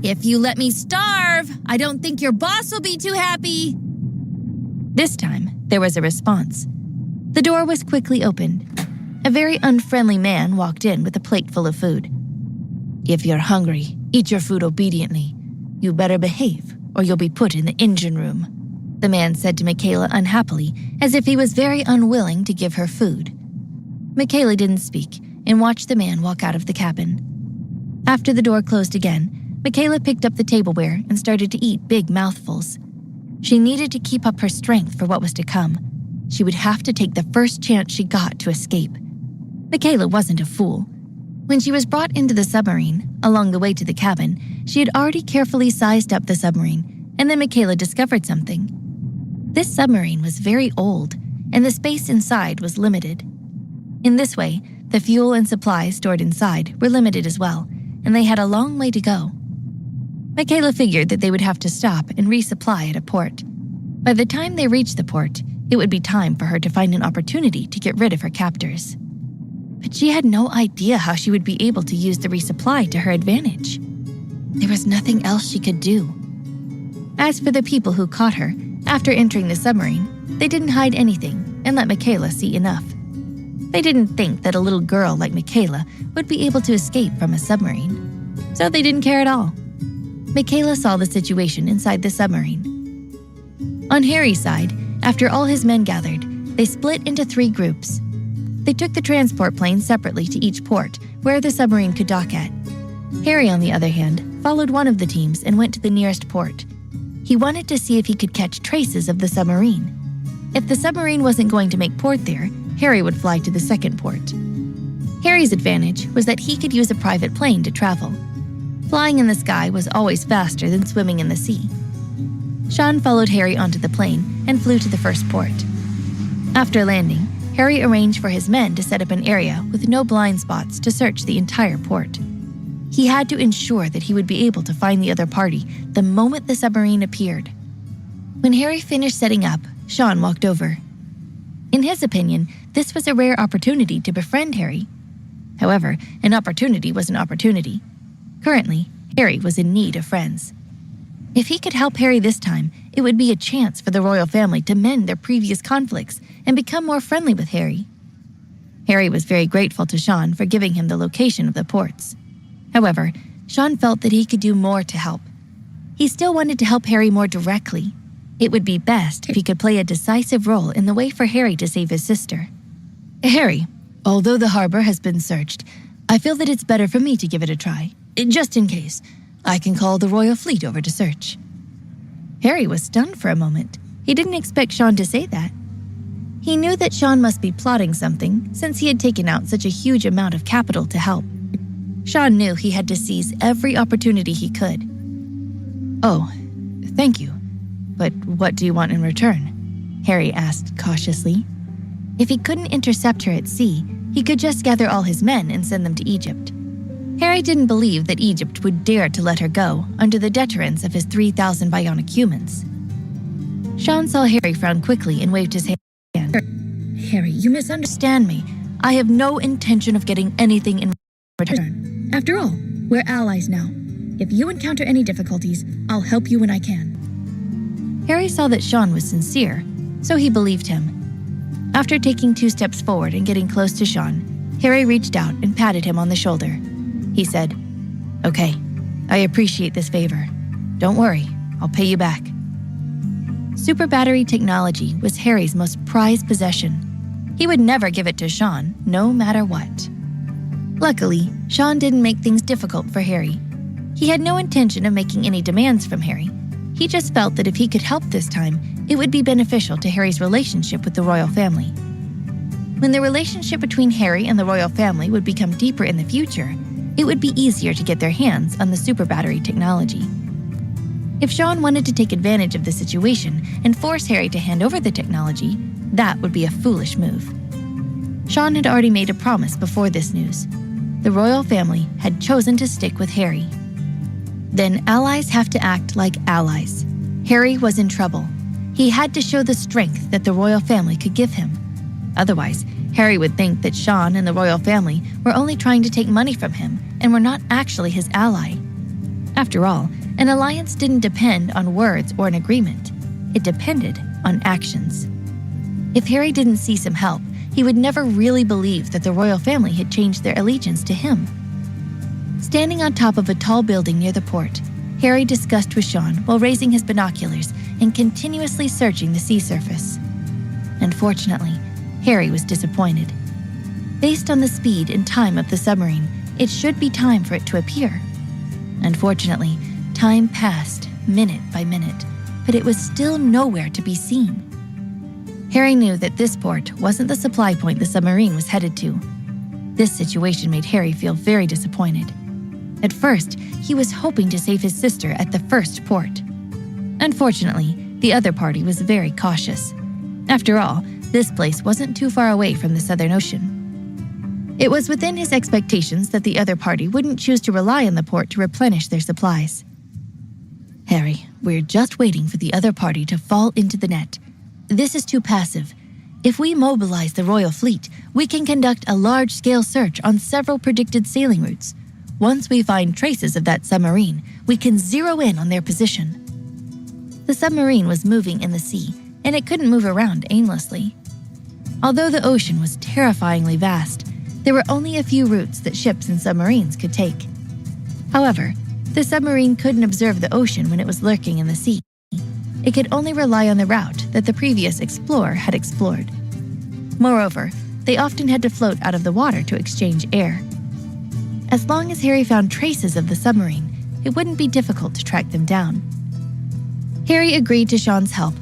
If you let me starve, I don't think your boss will be too happy. This time, there was a response. The door was quickly opened. A very unfriendly man walked in with a plate full of food. If you're hungry, eat your food obediently. You better behave, or you'll be put in the engine room, the man said to Michaela unhappily, as if he was very unwilling to give her food. Michaela didn't speak and watched the man walk out of the cabin. After the door closed again, Michaela picked up the tableware and started to eat big mouthfuls. She needed to keep up her strength for what was to come. She would have to take the first chance she got to escape. Michaela wasn't a fool. When she was brought into the submarine, along the way to the cabin, she had already carefully sized up the submarine, and then Michaela discovered something. This submarine was very old, and the space inside was limited. In this way, the fuel and supplies stored inside were limited as well, and they had a long way to go. Michaela figured that they would have to stop and resupply at a port. By the time they reached the port, it would be time for her to find an opportunity to get rid of her captors. But she had no idea how she would be able to use the resupply to her advantage. There was nothing else she could do. As for the people who caught her, after entering the submarine, they didn't hide anything and let Michaela see enough. They didn't think that a little girl like Michaela would be able to escape from a submarine, so they didn't care at all. Michaela saw the situation inside the submarine. On Harry's side, after all his men gathered, they split into 3 groups. They took the transport plane separately to each port where the submarine could dock at. Harry, on the other hand, followed one of the teams and went to the nearest port. He wanted to see if he could catch traces of the submarine. If the submarine wasn't going to make port there, Harry would fly to the second port. Harry's advantage was that he could use a private plane to travel. Flying in the sky was always faster than swimming in the sea. Sean followed Harry onto the plane and flew to the first port. After landing, Harry arranged for his men to set up an area with no blind spots to search the entire port. He had to ensure that he would be able to find the other party the moment the submarine appeared. When Harry finished setting up, Sean walked over. In his opinion, this was a rare opportunity to befriend Harry. However, an opportunity was an opportunity. Currently, Harry was in need of friends. If he could help Harry this time, it would be a chance for the royal family to mend their previous conflicts and become more friendly with Harry. Harry was very grateful to Sean for giving him the location of the ports. However, Sean felt that he could do more to help. He still wanted to help Harry more directly. It would be best if he could play a decisive role in the way for Harry to save his sister. Harry, although the harbor has been searched, I feel that it's better for me to give it a try. Just in case, I can call the royal fleet over to search. Harry was stunned for a moment. He didn't expect Sean to say that. He knew that Sean must be plotting something since he had taken out such a huge amount of capital to help. Sean knew he had to seize every opportunity he could. Oh, thank you. But what do you want in return? Harry asked cautiously. If he couldn't intercept her at sea, he could just gather all his men and send them to Egypt. Harry didn't believe that Egypt would dare to let her go under the deterrence of his 3,000 bionic humans. Sean saw Harry frown quickly and waved his hand. Harry, you misunderstand me. I have no intention of getting anything in return. After all, we're allies now. If you encounter any difficulties, I'll help you when I can. Harry saw that Sean was sincere, so he believed him. After taking 2 steps forward and getting close to Sean, Harry reached out and patted him on the shoulder. He said, "Okay, I appreciate this favor. Don't worry, I'll pay you back." Super battery technology was Harry's most prized possession. He would never give it to Sean, no matter what. Luckily, Sean didn't make things difficult for Harry. He had no intention of making any demands from Harry. He just felt that if he could help this time, it would be beneficial to Harry's relationship with the royal family. When the relationship between Harry and the royal family would become deeper in the future, it would be easier to get their hands on the super battery technology. If Sean wanted to take advantage of the situation and force Harry to hand over the technology, that would be a foolish move. Sean had already made a promise before this news. The royal family had chosen to stick with Harry. Then allies have to act like allies. Harry was in trouble. He had to show the strength that the royal family could give him. Otherwise, Harry would think that Sean and the royal family were only trying to take money from him and were not actually his ally. After all, an alliance didn't depend on words or an agreement. It depended on actions. If Harry didn't see some help, he would never really believe that the royal family had changed their allegiance to him. Standing on top of a tall building near the port, Harry discussed with Sean while raising his binoculars and continuously searching the sea surface. Unfortunately, Harry was disappointed. Based on the speed and time of the submarine, it should be time for it to appear. Unfortunately, time passed, minute by minute, but it was still nowhere to be seen. Harry knew that this port wasn't the supply point the submarine was headed to. This situation made Harry feel very disappointed. At first, he was hoping to save his sister at the first port. Unfortunately, the other party was very cautious. After all, this place wasn't too far away from the Southern Ocean. It was within his expectations that the other party wouldn't choose to rely on the port to replenish their supplies. Harry, we're just waiting for the other party to fall into the net. This is too passive. If we mobilize the royal fleet, we can conduct a large-scale search on several predicted sailing routes. Once we find traces of that submarine, we can zero in on their position. The submarine was moving in the sea, and it couldn't move around aimlessly. Although the ocean was terrifyingly vast, there were only a few routes that ships and submarines could take. However, the submarine couldn't observe the ocean when it was lurking in the sea. It could only rely on the route that the previous explorer had explored. Moreover, they often had to float out of the water to exchange air. As long as Harry found traces of the submarine, it wouldn't be difficult to track them down. Harry agreed to Sean's help,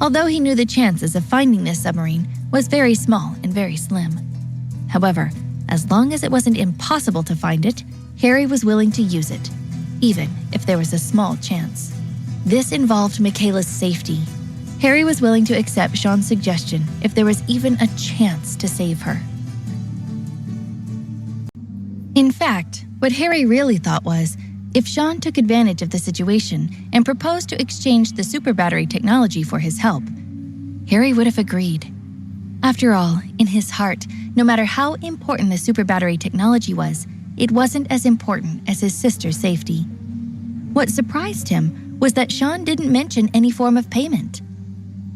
although he knew the chances of finding this submarine was very small and very slim. However, as long as it wasn't impossible to find it, Harry was willing to use it, even if there was a small chance. This involved Michaela's safety. Harry was willing to accept Sean's suggestion if there was even a chance to save her. In fact, what Harry really thought was, if Sean took advantage of the situation and proposed to exchange the super battery technology for his help, Harry would have agreed. After all, in his heart, no matter how important the super battery technology was, it wasn't as important as his sister's safety. What surprised him was that Sean didn't mention any form of payment.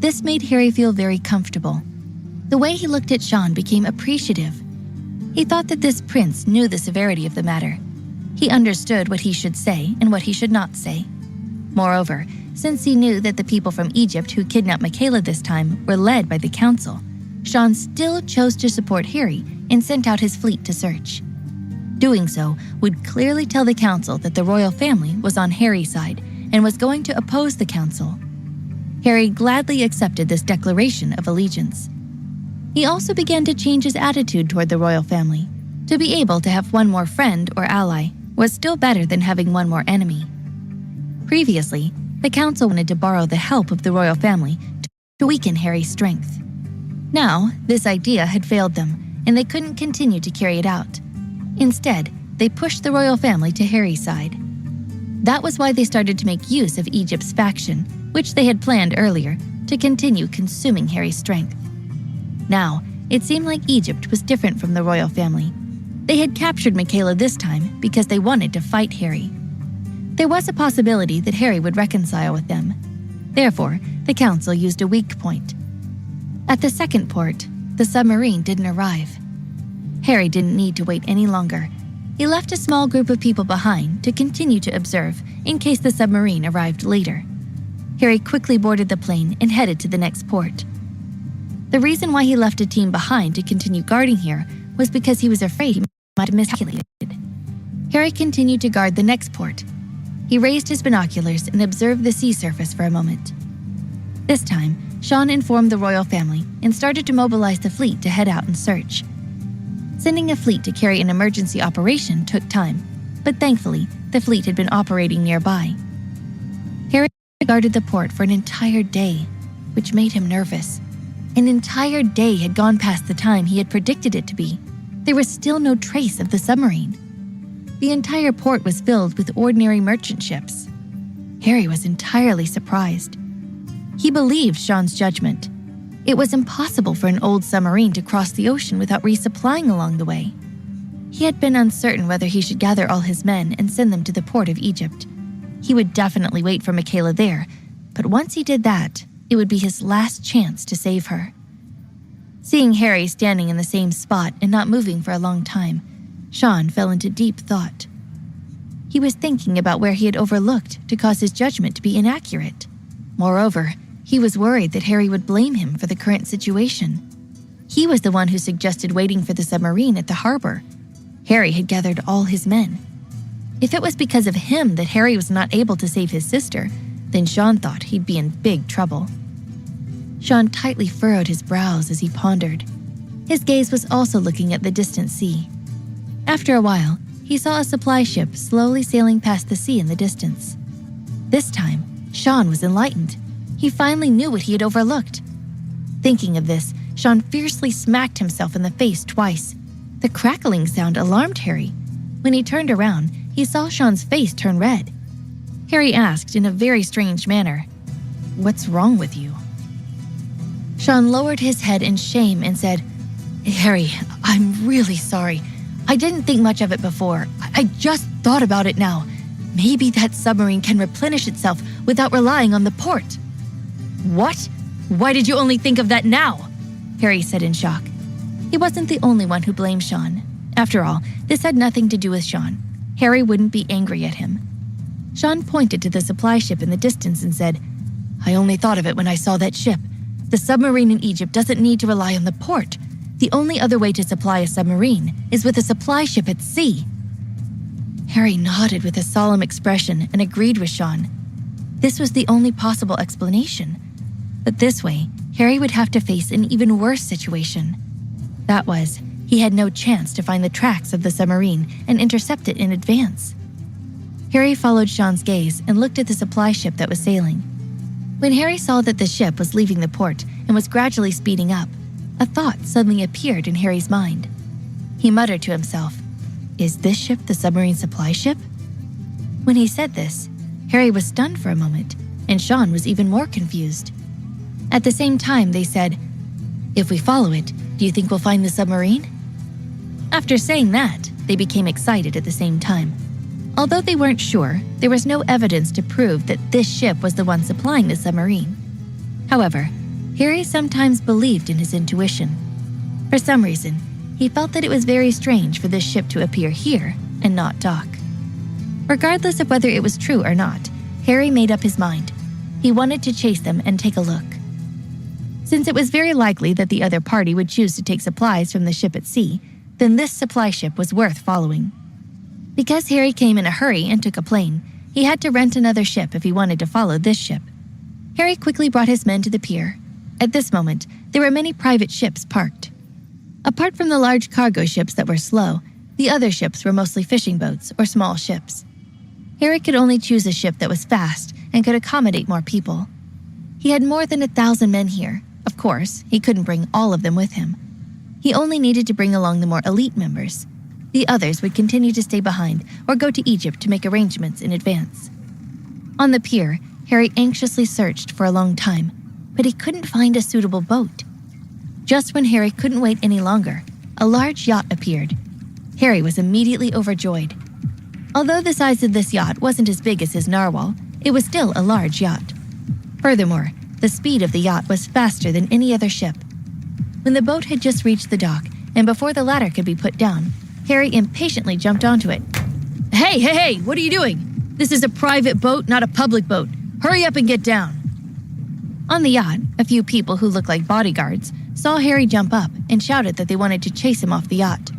This made Harry feel very comfortable. The way he looked at Sean became appreciative. He thought that this prince knew the severity of the matter. He understood what he should say and what he should not say. Moreover, since he knew that the people from Egypt who kidnapped Michaela this time were led by the council, Sean still chose to support Harry and sent out his fleet to search. Doing so would clearly tell the council that the royal family was on Harry's side and was going to oppose the council. Harry gladly accepted this declaration of allegiance. He also began to change his attitude toward the royal family. To be able to have one more friend or ally was still better than having one more enemy. Previously, the council wanted to borrow the help of the royal family to weaken Harry's strength. Now, this idea had failed them, and they couldn't continue to carry it out. Instead, they pushed the royal family to Harry's side. That was why they started to make use of Egypt's faction, which they had planned earlier, to continue consuming Harry's strength. Now, it seemed like Egypt was different from the royal family. They had captured Michaela this time because they wanted to fight Harry. There was a possibility that Harry would reconcile with them. Therefore, the council used a weak point. At the second port, the submarine didn't arrive. Harry didn't need to wait any longer. He left a small group of people behind to continue to observe in case the submarine arrived later. Harry quickly boarded the plane and headed to the next port. The reason why he left a team behind to continue guarding here was because he was afraid he might have miscalculated. Harry continued to guard the next port. He raised his binoculars and observed the sea surface for a moment. This time, Sean informed the royal family and started to mobilize the fleet to head out and search. Sending a fleet to carry an emergency operation took time, but thankfully, the fleet had been operating nearby. Harry guarded the port for an entire day, which made him nervous. An entire day had gone past the time he had predicted it to be. There was still no trace of the submarine. The entire port was filled with ordinary merchant ships. Harry was entirely surprised. He believed Sean's judgment. It was impossible for an old submarine to cross the ocean without resupplying along the way. He had been uncertain whether he should gather all his men and send them to the port of Egypt. He would definitely wait for Michaela there, but once he did that, it would be his last chance to save her. Seeing Harry standing in the same spot and not moving for a long time, Sean fell into deep thought. He was thinking about where he had overlooked to cause his judgment to be inaccurate. Moreover, he was worried that Harry would blame him for the current situation. He was the one who suggested waiting for the submarine at the harbor. Harry had gathered all his men. If it was because of him that Harry was not able to save his sister, then Sean thought he'd be in big trouble. Sean tightly furrowed his brows as he pondered. His gaze was also looking at the distant sea. After a while, he saw a supply ship slowly sailing past the sea in the distance. This time, Sean was enlightened. He finally knew what he had overlooked. Thinking of this, Sean fiercely smacked himself in the face twice. The crackling sound alarmed Harry. When he turned around, he saw Sean's face turn red. Harry asked in a very strange manner, "What's wrong with you?" Sean lowered his head in shame and said, "Harry, I'm really sorry. I didn't think much of it before. I just thought about it now. Maybe that submarine can replenish itself without relying on the port." "What? Why did you only think of that now?" Harry said in shock. He wasn't the only one who blamed Sean. After all, this had nothing to do with Sean. Harry wouldn't be angry at him. Sean pointed to the supply ship in the distance and said, "I only thought of it when I saw that ship. The submarine in Egypt doesn't need to rely on the port. The only other way to supply a submarine is with a supply ship at sea." Harry nodded with a solemn expression and agreed with Sean. This was the only possible explanation. But this way, Harry would have to face an even worse situation. That was, he had no chance to find the tracks of the submarine and intercept it in advance. Harry followed Sean's gaze and looked at the supply ship that was sailing. When Harry saw that the ship was leaving the port and was gradually speeding up, a thought suddenly appeared in Harry's mind. He muttered to himself, "Is this ship the submarine supply ship?" When he said this, Harry was stunned for a moment, and Sean was even more confused. At the same time, they said, "If we follow it, do you think we'll find the submarine?" After saying that, they became excited at the same time. Although they weren't sure, there was no evidence to prove that this ship was the one supplying the submarine. However, Harry sometimes believed in his intuition. For some reason, he felt that it was very strange for this ship to appear here and not dock. Regardless of whether it was true or not, Harry made up his mind. He wanted to chase them and take a look. Since it was very likely that the other party would choose to take supplies from the ship at sea, then this supply ship was worth following. Because Harry came in a hurry and took a plane, he had to rent another ship if he wanted to follow this ship. Harry quickly brought his men to the pier. At this moment, there were many private ships parked. Apart from the large cargo ships that were slow, the other ships were mostly fishing boats or small ships. Harry could only choose a ship that was fast and could accommodate more people. He had more than 1,000 men here. Of course, he couldn't bring all of them with him. He only needed to bring along the more elite members. The others would continue to stay behind or go to Egypt to make arrangements in advance. On the pier, Harry anxiously searched for a long time, but he couldn't find a suitable boat. Just when Harry couldn't wait any longer, a large yacht appeared. Harry was immediately overjoyed. Although the size of this yacht wasn't as big as his narwhal, it was still a large yacht. Furthermore, the speed of the yacht was faster than any other ship. When the boat had just reached the dock, and before the ladder could be put down, Harry impatiently jumped onto it. Hey, what are you doing? This is a private boat, not a public boat. Hurry up and get down." On the yacht, a few people who looked like bodyguards saw Harry jump up and shouted that they wanted to chase him off the yacht.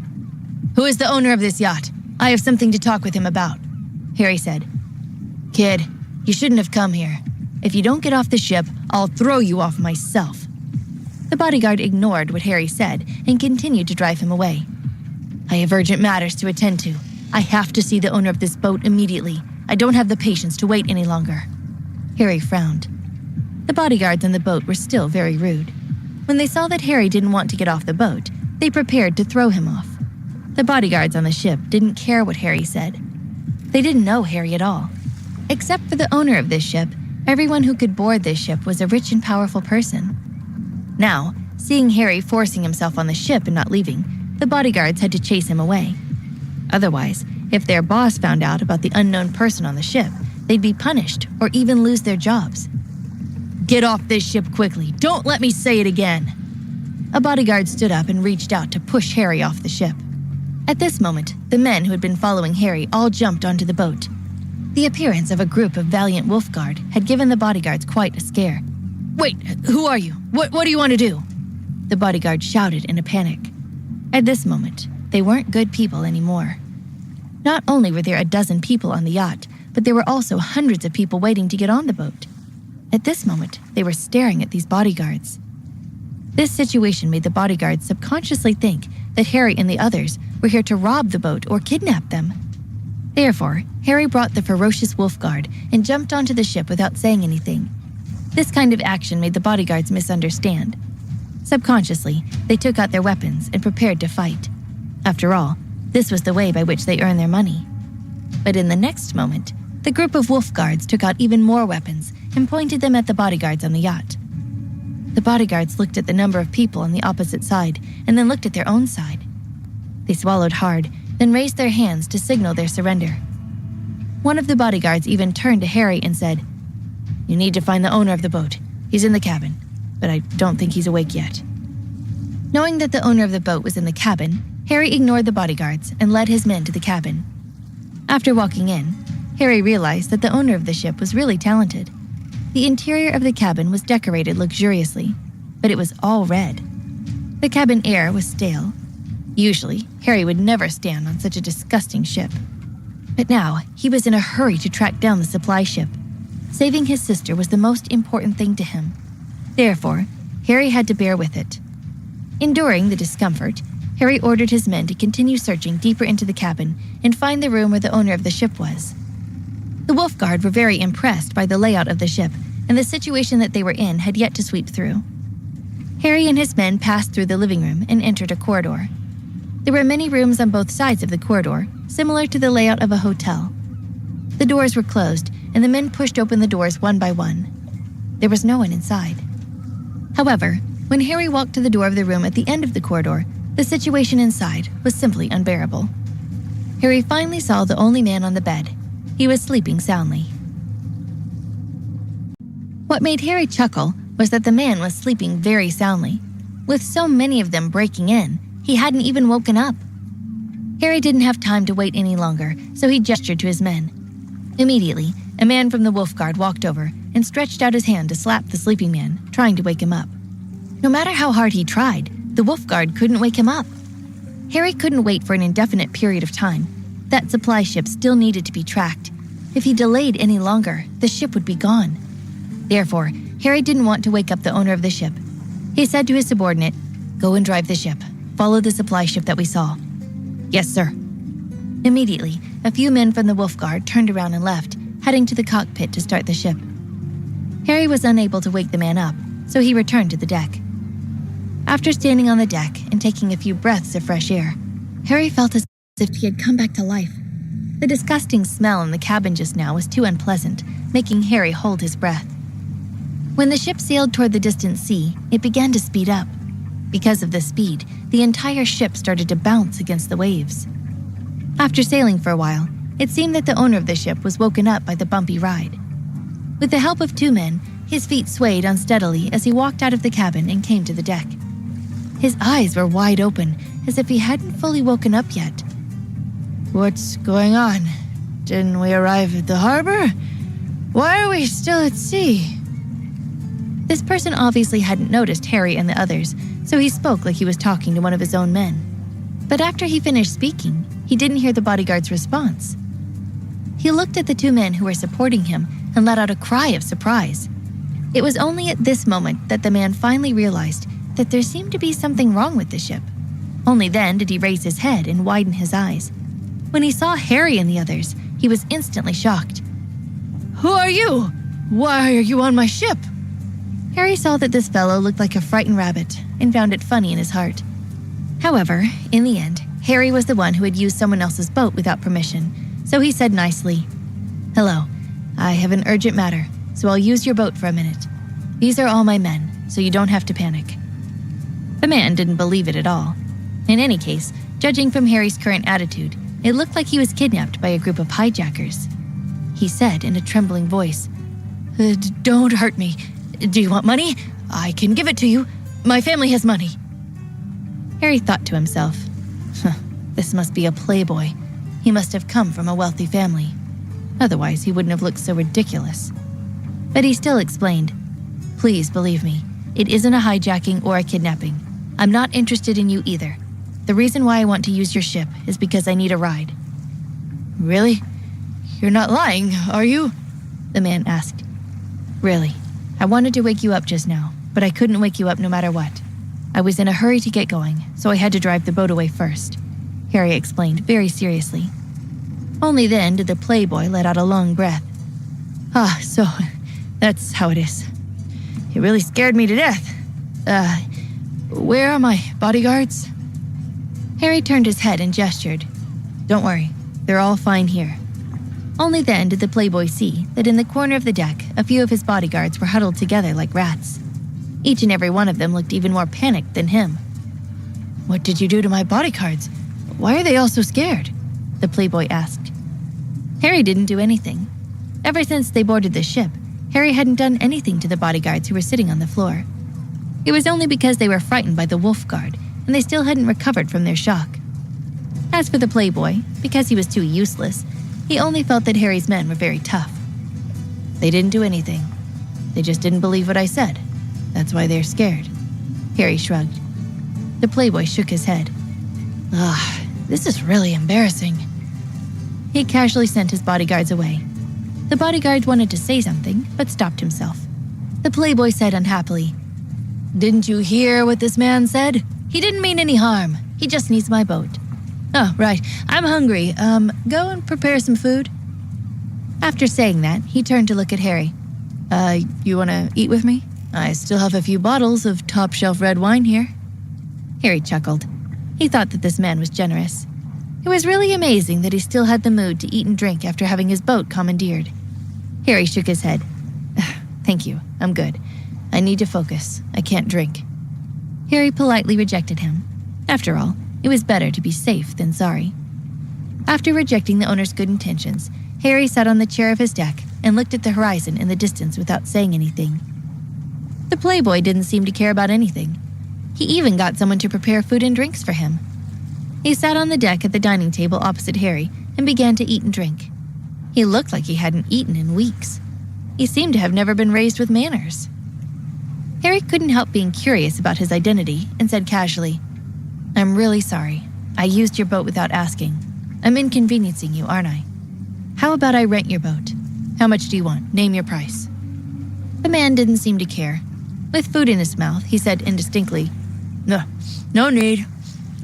"Who is the owner of this yacht? I have something to talk with him about," Harry said. "Kid, you shouldn't have come here. If you don't get off the ship, I'll throw you off myself." The bodyguard ignored what Harry said and continued to drive him away. "I have urgent matters to attend to. I have to see the owner of this boat immediately. I don't have the patience to wait any longer." Harry frowned. The bodyguards on the boat were still very rude. When they saw that Harry didn't want to get off the boat, they prepared to throw him off. The bodyguards on the ship didn't care what Harry said. They didn't know Harry at all. Except for the owner of this ship, everyone who could board this ship was a rich and powerful person. Now, seeing Harry forcing himself on the ship and not leaving, the bodyguards had to chase him away. Otherwise, if their boss found out about the unknown person on the ship, they'd be punished or even lose their jobs. "Get off this ship quickly. Don't let me say it again." A bodyguard stood up and reached out to push Harry off the ship. At this moment, the men who had been following Harry all jumped onto the boat. The appearance of a group of valiant wolf guard had given the bodyguards quite a scare. "Wait, who are you? What do you want to do?" The bodyguard shouted in a panic. At this moment, they weren't good people anymore. Not only were there a dozen people on the yacht, but there were also hundreds of people waiting to get on the boat. At this moment, they were staring at these bodyguards. This situation made the bodyguards subconsciously think that Harry and the others were here to rob the boat or kidnap them. Therefore, Harry brought the ferocious wolf guard and jumped onto the ship without saying anything. This kind of action made the bodyguards misunderstand. Subconsciously, they took out their weapons and prepared to fight. After all, this was the way by which they earned their money. But in the next moment, the group of wolf guards took out even more weapons and pointed them at the bodyguards on the yacht. The bodyguards looked at the number of people on the opposite side and then looked at their own side. They swallowed hard, then raised their hands to signal their surrender. One of the bodyguards even turned to Harry and said, "You need to find the owner of the boat. He's in the cabin, but I don't think he's awake yet." Knowing that the owner of the boat was in the cabin, Harry ignored the bodyguards and led his men to the cabin. After walking in, Harry realized that the owner of the ship was really talented. The interior of the cabin was decorated luxuriously, but it was all red. The cabin air was stale. Usually, Harry would never stand on such a disgusting ship. But now, he was in a hurry to track down the supply ship. Saving his sister was the most important thing to him. Therefore, Harry had to bear with it. Enduring the discomfort, Harry ordered his men to continue searching deeper into the cabin and find the room where the owner of the ship was. The wolf guard were very impressed by the layout of the ship, and the situation that they were in had yet to sweep through. Harry and his men passed through the living room and entered a corridor. There were many rooms on both sides of the corridor, similar to the layout of a hotel. The doors were closed, and the men pushed open the doors one by one. There was no one inside. However, when Harry walked to the door of the room at the end of the corridor, the situation inside was simply unbearable. Harry finally saw the only man on the bed. He was sleeping soundly. What made Harry chuckle was that the man was sleeping very soundly. With so many of them breaking in, he hadn't even woken up. Harry didn't have time to wait any longer, so he gestured to his men. Immediately, a man from the wolf guard walked over and stretched out his hand to slap the sleeping man, trying to wake him up. No matter how hard he tried, the wolf guard couldn't wake him up. Harry couldn't wait for an indefinite period of time. That supply ship still needed to be tracked. If he delayed any longer, the ship would be gone. Therefore, Harry didn't want to wake up the owner of the ship. He said to his subordinate, "Go and drive the ship. Follow the supply ship that we saw." "Yes, sir." Immediately, a few men from the wolf guard turned around and left, heading to the cockpit to start the ship. Harry was unable to wake the man up, so he returned to the deck. After standing on the deck and taking a few breaths of fresh air, Harry felt as if he had come back to life. The disgusting smell in the cabin just now was too unpleasant, making Harry hold his breath. When the ship sailed toward the distant sea, it began to speed up. Because of the speed, the entire ship started to bounce against the waves. After sailing for a while, it seemed that the owner of the ship was woken up by the bumpy ride. With the help of two men, his feet swayed unsteadily as he walked out of the cabin and came to the deck. His eyes were wide open, as if he hadn't fully woken up yet. "What's going on? Didn't we arrive at the harbor? Why are we still at sea?" This person obviously hadn't noticed Harry and the others, so he spoke like he was talking to one of his own men. But after he finished speaking, he didn't hear the bodyguard's response. He looked at the two men who were supporting him and let out a cry of surprise. It was only at this moment that the man finally realized that there seemed to be something wrong with the ship. Only then did he raise his head and widen his eyes. When he saw Harry and the others, he was instantly shocked. "Who are you? Why are you on my ship?" Harry saw that this fellow looked like a frightened rabbit and found it funny in his heart. However, in the end, Harry was the one who had used someone else's boat without permission, so he said nicely, "Hello, I have an urgent matter, so I'll use your boat for a minute. These are all my men, so you don't have to panic." The man didn't believe it at all. In any case, judging from Harry's current attitude, it looked like he was kidnapped by a group of hijackers. He said in a trembling voice, "Don't hurt me. Do you want money? I can give it to you. My family has money." Harry thought to himself, this must be a playboy. He must have come from a wealthy family. Otherwise, he wouldn't have looked so ridiculous. But he still explained, "Please believe me, it isn't a hijacking or a kidnapping. I'm not interested in you either. The reason why I want to use your ship is because I need a ride." "Really? You're not lying, are you?" the man asked. "Really. I wanted to wake you up just now, but I couldn't wake you up no matter what. I was in a hurry to get going, so I had to drive the boat away first," Harry explained very seriously. Only then did the playboy let out a long breath. So that's how it is. It really scared me to death. Where are my bodyguards?" Harry turned his head and gestured. "Don't worry, they're all fine here." Only then did the playboy see that in the corner of the deck, a few of his bodyguards were huddled together like rats. Each and every one of them looked even more panicked than him. "What did you do to my bodyguards? Why are they all so scared?" the playboy asked. Harry didn't do anything. Ever since they boarded the ship, Harry hadn't done anything to the bodyguards who were sitting on the floor. It was only because they were frightened by the wolf guard, and they still hadn't recovered from their shock. As for the playboy, because he was too useless, he only felt that Harry's men were very tough. "They didn't do anything. They just didn't believe what I said. That's why they're scared." Harry shrugged. The playboy shook his head. This is really embarrassing." He casually sent his bodyguards away. The bodyguard wanted to say something, but stopped himself. The playboy said unhappily, "Didn't you hear what this man said? He didn't mean any harm. He just needs my boat." "Oh, right. I'm hungry. Go and prepare some food." After saying that, he turned to look at Harry. You want to eat with me? I still have a few bottles of top-shelf red wine here." Harry chuckled. He thought that this man was generous. It was really amazing that he still had the mood to eat and drink after having his boat commandeered. Harry shook his head. "Thank you. I'm good. I need to focus. I can't drink." Harry politely rejected him. After all, it was better to be safe than sorry. After rejecting the owner's good intentions, Harry sat on the chair of his deck and looked at the horizon in the distance without saying anything. The playboy didn't seem to care about anything. He even got someone to prepare food and drinks for him. He sat on the deck at the dining table opposite Harry and began to eat and drink. He looked like he hadn't eaten in weeks. He seemed to have never been raised with manners. Harry couldn't help being curious about his identity and said casually, "I'm really sorry. I used your boat without asking. I'm inconveniencing you, aren't I? How about I rent your boat? How much do you want? Name your price." The man didn't seem to care. With food in his mouth, he said indistinctly, No need.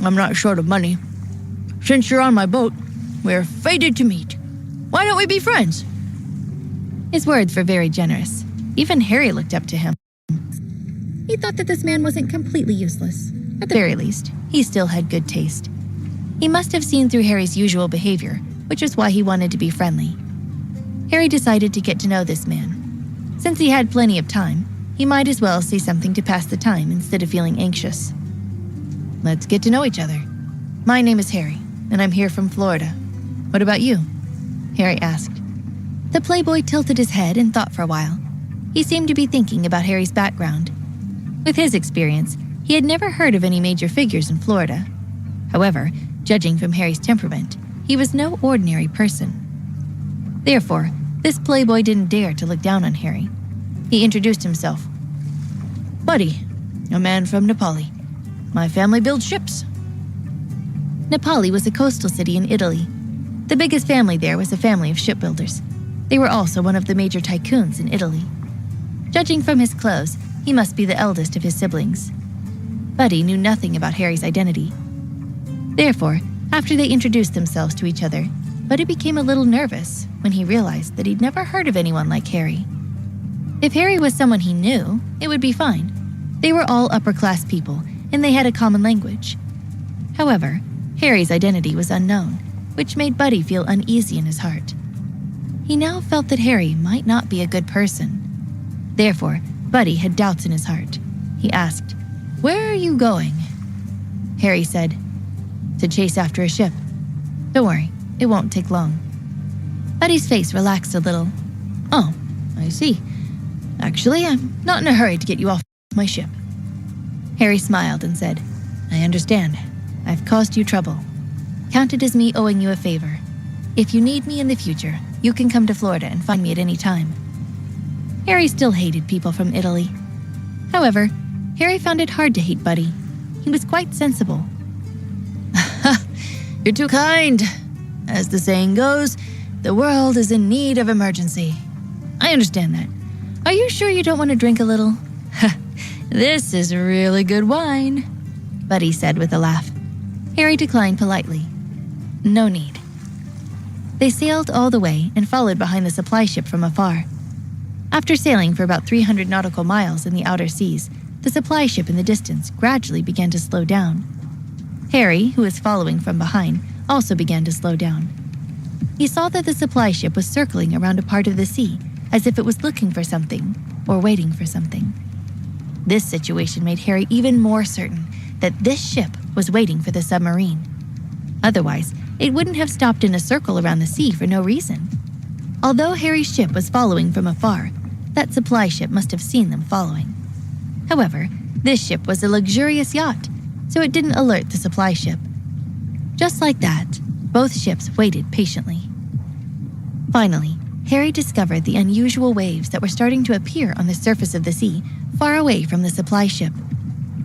I'm not short of money. Since you're on my boat, we're fated to meet. Why don't we be friends?" His words were very generous. Even Harry looked up to him. He thought that this man wasn't completely useless. At the very least, he still had good taste. He must have seen through Harry's usual behavior, which is why he wanted to be friendly. Harry decided to get to know this man. Since he had plenty of time, he might as well say something to pass the time instead of feeling anxious. "Let's get to know each other. My name is Harry, and I'm here from Florida. What about you?" Harry asked. The playboy tilted his head and thought for a while. He seemed to be thinking about Harry's background. With his experience, he had never heard of any major figures in Florida. However, judging from Harry's temperament, he was no ordinary person. Therefore, this playboy didn't dare to look down on Harry. He introduced himself. Buddy, a man from Nepali. My family builds ships. Nepali was a coastal city in Italy. The biggest family there was a family of shipbuilders. They were also one of the major tycoons in Italy. Judging from his clothes, he must be the eldest of his siblings. Buddy knew nothing about Harry's identity. Therefore, after they introduced themselves to each other, Buddy became a little nervous when he realized that he'd never heard of anyone like Harry. If Harry was someone he knew, it would be fine. They were all upper-class people, and they had a common language. However, Harry's identity was unknown, which made Buddy feel uneasy in his heart. He now felt that Harry might not be a good person. Therefore, Buddy had doubts in his heart. He asked, "Where are you going?" Harry said, "To chase after a ship. Don't worry, it won't take long." Buddy's face relaxed a little. "Oh, I see. Actually, I'm not in a hurry to get you off my ship." Harry smiled and said, "I understand. I've caused you trouble. Count it as me owing you a favor. If you need me in the future, you can come to Florida and find me at any time." Harry still hated people from Italy. However, Harry found it hard to hate Buddy. He was quite sensible. "You're too kind. As the saying goes, the world is in need of emergency. I understand that. Are you sure you don't want to drink a little?" "This is really good wine," Buddy said with a laugh. Harry declined politely. "No need." They sailed all the way and followed behind the supply ship from afar. After sailing for about 300 nautical miles in the outer seas, the supply ship in the distance gradually began to slow down. Harry, who was following from behind, also began to slow down. He saw that the supply ship was circling around a part of the sea, as if it was looking for something or waiting for something. This situation made Harry even more certain that this ship was waiting for the submarine. Otherwise, it wouldn't have stopped in a circle around the sea for no reason. Although Harry's ship was following from afar, that supply ship must have seen them following. However, this ship was a luxurious yacht, so it didn't alert the supply ship. Just like that, both ships waited patiently. Finally, Harry discovered the unusual waves that were starting to appear on the surface of the sea, far away from the supply ship.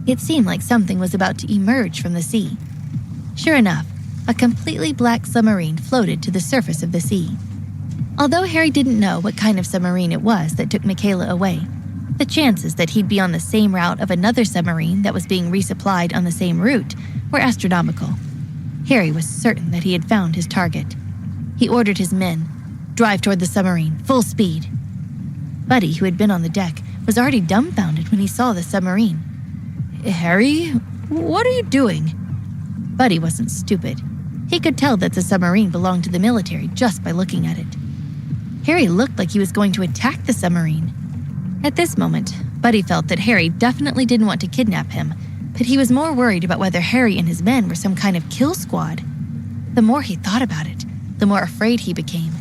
It seemed like something was about to emerge from the sea. Sure enough, a completely black submarine floated to the surface of the sea. Although Harry didn't know what kind of submarine it was that took Michaela away, the chances that he'd be on the same route of another submarine that was being resupplied on the same route were astronomical. Harry was certain that he had found his target. He ordered his men, "Drive toward the submarine, full speed." Buddy, who had been on the deck, was already dumbfounded when he saw the submarine. "Harry, what are you doing?" Buddy wasn't stupid. He could tell that the submarine belonged to the military just by looking at it. Harry looked like he was going to attack the submarine. At this moment, Buddy felt that Harry definitely didn't want to kidnap him, but he was more worried about whether Harry and his men were some kind of kill squad. The more he thought about it, the more afraid he became.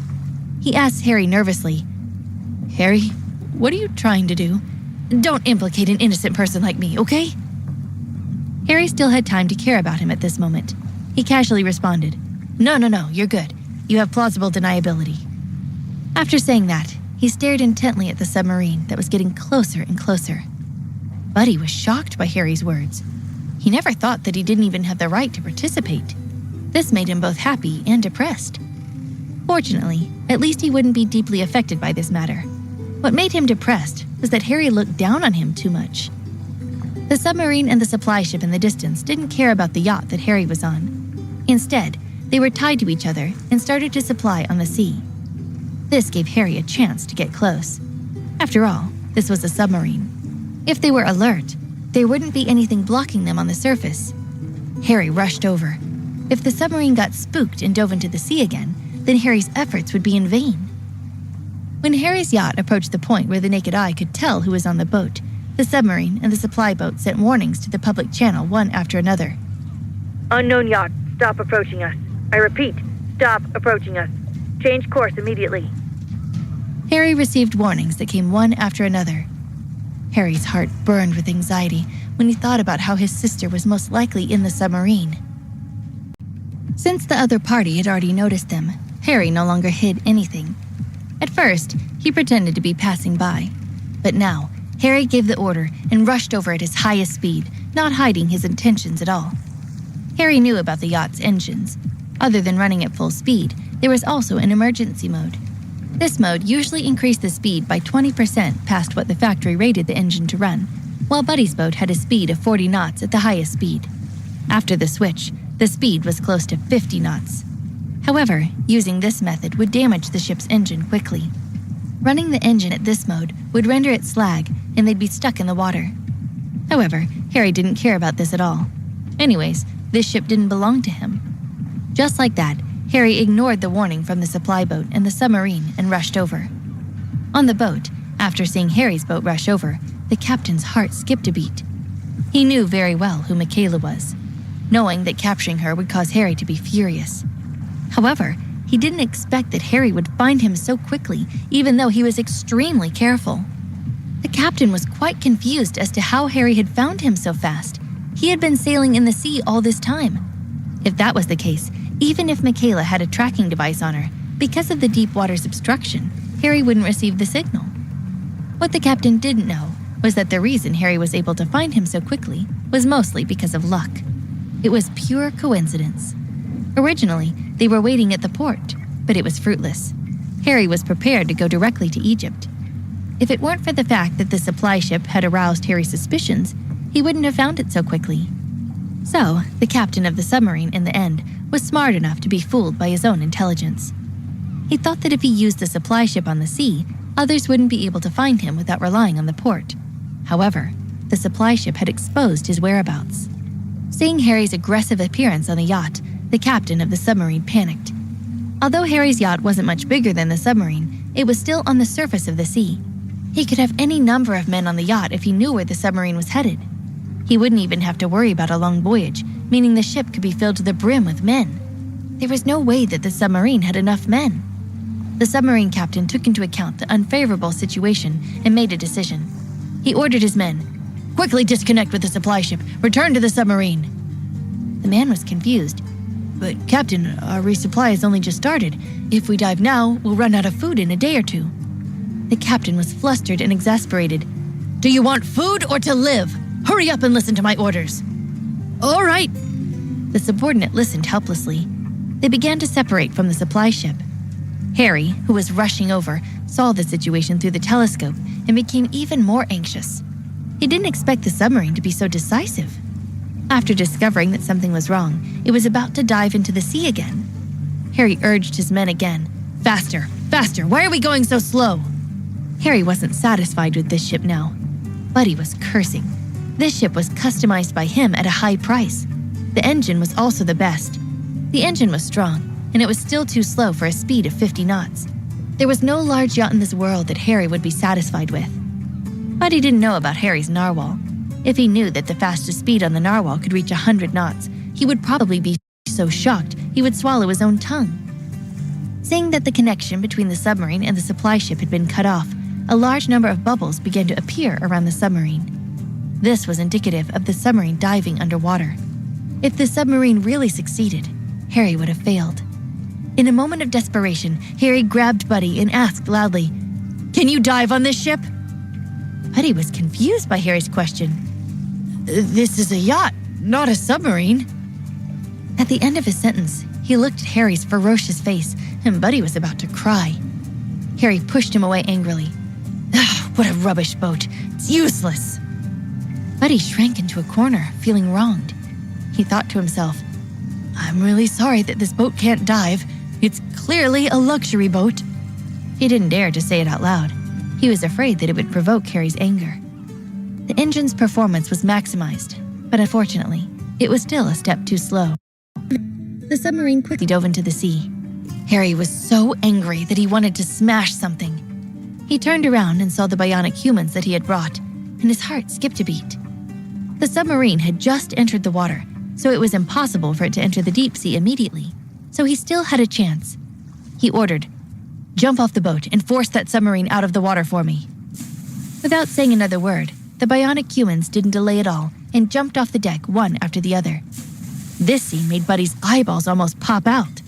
He asked Harry nervously, "Harry, what are you trying to do? Don't implicate an innocent person like me, okay?" Harry still had time to care about him at this moment. He casually responded, No, you're good. You have plausible deniability." After saying that, he stared intently at the submarine that was getting closer and closer. Buddy was shocked by Harry's words. He never thought that he didn't even have the right to participate. This made him both happy and depressed. Fortunately, at least he wouldn't be deeply affected by this matter. What made him depressed was that Harry looked down on him too much. The submarine and the supply ship in the distance didn't care about the yacht that Harry was on. Instead, they were tied to each other and started to supply on the sea. This gave Harry a chance to get close. After all, this was a submarine. If they were alert, there wouldn't be anything blocking them on the surface. Harry rushed over. If the submarine got spooked and dove into the sea again, then Harry's efforts would be in vain. When Harry's yacht approached the point where the naked eye could tell who was on the boat, the submarine and the supply boat sent warnings to the public channel one after another. "Unknown yacht, stop approaching us. I repeat, stop approaching us. Change course immediately." Harry received warnings that came one after another. Harry's heart burned with anxiety when he thought about how his sister was most likely in the submarine. Since the other party had already noticed them, Harry no longer hid anything. At first, he pretended to be passing by, but now Harry gave the order and rushed over at his highest speed, not hiding his intentions at all. Harry knew about the yacht's engines. Other than running at full speed, there was also an emergency mode. This mode usually increased the speed by 20% past what the factory rated the engine to run, while Buddy's boat had a speed of 40 knots at the highest speed. After the switch, the speed was close to 50 knots. However, using this method would damage the ship's engine quickly. Running the engine at this mode would render it slag, and they'd be stuck in the water. However, Harry didn't care about this at all. Anyways, this ship didn't belong to him. Just like that, Harry ignored the warning from the supply boat and the submarine and rushed over. On the boat, after seeing Harry's boat rush over, the captain's heart skipped a beat. He knew very well who Michaela was, knowing that capturing her would cause Harry to be furious. However, he didn't expect that Harry would find him so quickly, even though he was extremely careful. The captain was quite confused as to how Harry had found him so fast. He had been sailing in the sea all this time. If that was the case, even if Michaela had a tracking device on her, because of the deep water's obstruction, Harry wouldn't receive the signal. What the captain didn't know was that the reason Harry was able to find him so quickly was mostly because of luck. It was pure coincidence. Originally, they were waiting at the port, but it was fruitless. Harry was prepared to go directly to Egypt. If it weren't for the fact that the supply ship had aroused Harry's suspicions, he wouldn't have found it so quickly. So, the captain of the submarine, in the end, was smart enough to be fooled by his own intelligence. He thought that if he used the supply ship on the sea, others wouldn't be able to find him without relying on the port. However, the supply ship had exposed his whereabouts. Seeing Harry's aggressive appearance on the yacht, the captain of the submarine panicked. Although Harry's yacht wasn't much bigger than the submarine, it was still on the surface of the sea. He could have any number of men on the yacht if he knew where the submarine was headed. He wouldn't even have to worry about a long voyage, meaning the ship could be filled to the brim with men. There was no way that the submarine had enough men. The submarine captain took into account the unfavorable situation and made a decision. He ordered his men, "Quickly disconnect with the supply ship. Return to the submarine." The man was confused. "But, Captain, our resupply has only just started. If we dive now, we'll run out of food in a day or two." The captain was flustered and exasperated. "Do you want food or to live? Hurry up and listen to my orders." "All right." The subordinate listened helplessly. They began to separate from the supply ship. Harry, who was rushing over, saw the situation through the telescope and became even more anxious. He didn't expect the submarine to be so decisive. After discovering that something was wrong, it was about to dive into the sea again. Harry urged his men again. "Faster, faster, why are we going so slow?" Harry wasn't satisfied with this ship now. Buddy was cursing. This ship was customized by him at a high price. The engine was also the best. The engine was strong, and it was still too slow for a speed of 50 knots. There was no large yacht in this world that Harry would be satisfied with. Buddy didn't know about Harry's narwhal. If he knew that the fastest speed on the narwhal could reach 100 knots, he would probably be so shocked he would swallow his own tongue. Seeing that the connection between the submarine and the supply ship had been cut off, a large number of bubbles began to appear around the submarine. This was indicative of the submarine diving underwater. If the submarine really succeeded, Harry would have failed. In a moment of desperation, Harry grabbed Buddy and asked loudly, "Can you dive on this ship?" Buddy was confused by Harry's question. "This is a yacht, not a submarine." At the end of his sentence, he looked at Harry's ferocious face, and Buddy was about to cry. Harry pushed him away angrily. "What a rubbish boat. It's useless." Buddy shrank into a corner, feeling wronged. He thought to himself, "I'm really sorry that this boat can't dive. It's clearly a luxury boat." He didn't dare to say it out loud. He was afraid that it would provoke Harry's anger. The engine's performance was maximized, but unfortunately, it was still a step too slow. The submarine quickly dove into the sea. Harry was so angry that he wanted to smash something. He turned around and saw the bionic humans that he had brought, and his heart skipped a beat. The submarine had just entered the water, so it was impossible for it to enter the deep sea immediately, so he still had a chance. He ordered, "Jump off the boat and force that submarine out of the water for me." Without saying another word, the bionic humans didn't delay at all and jumped off the deck one after the other. This scene made Buddy's eyeballs almost pop out.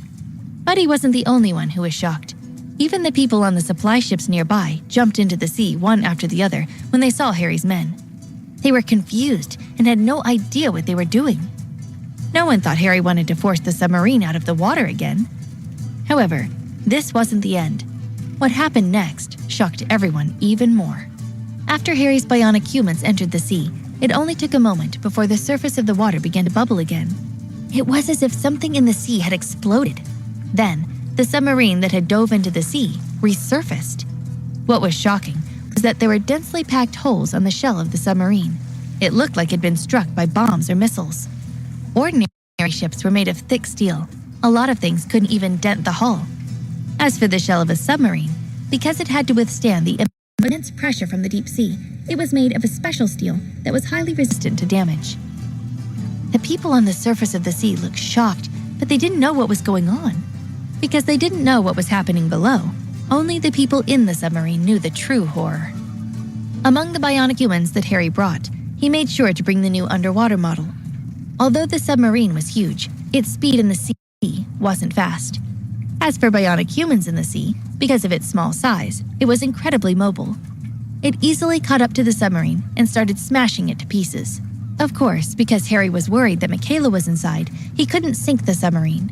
Buddy wasn't the only one who was shocked. Even the people on the supply ships nearby jumped into the sea one after the other when they saw Harry's men. They were confused and had no idea what they were doing. No one thought Harry wanted to force the submarine out of the water again. However, this wasn't the end. What happened next shocked everyone even more. After Harry's bionic humans entered the sea, it only took a moment before the surface of the water began to bubble again. It was as if something in the sea had exploded. Then, the submarine that had dove into the sea resurfaced. What was shocking was that there were densely packed holes on the shell of the submarine. It looked like it had been struck by bombs or missiles. Ordinary ships were made of thick steel. A lot of things couldn't even dent the hull. As for the shell of a submarine, because it had to withstand the immense pressure from the deep sea, it was made of a special steel that was highly resistant to damage. The people on the surface of the sea looked shocked, but they didn't know what was going on. Because they didn't know what was happening below, only the people in the submarine knew the true horror. Among the bionic humans that Harry brought, he made sure to bring the new underwater model. Although the submarine was huge, its speed in the sea wasn't fast. As for bionic humans in the sea, because of its small size, it was incredibly mobile. It easily caught up to the submarine and started smashing it to pieces. Of course, because Harry was worried that Michaela was inside, he couldn't sink the submarine.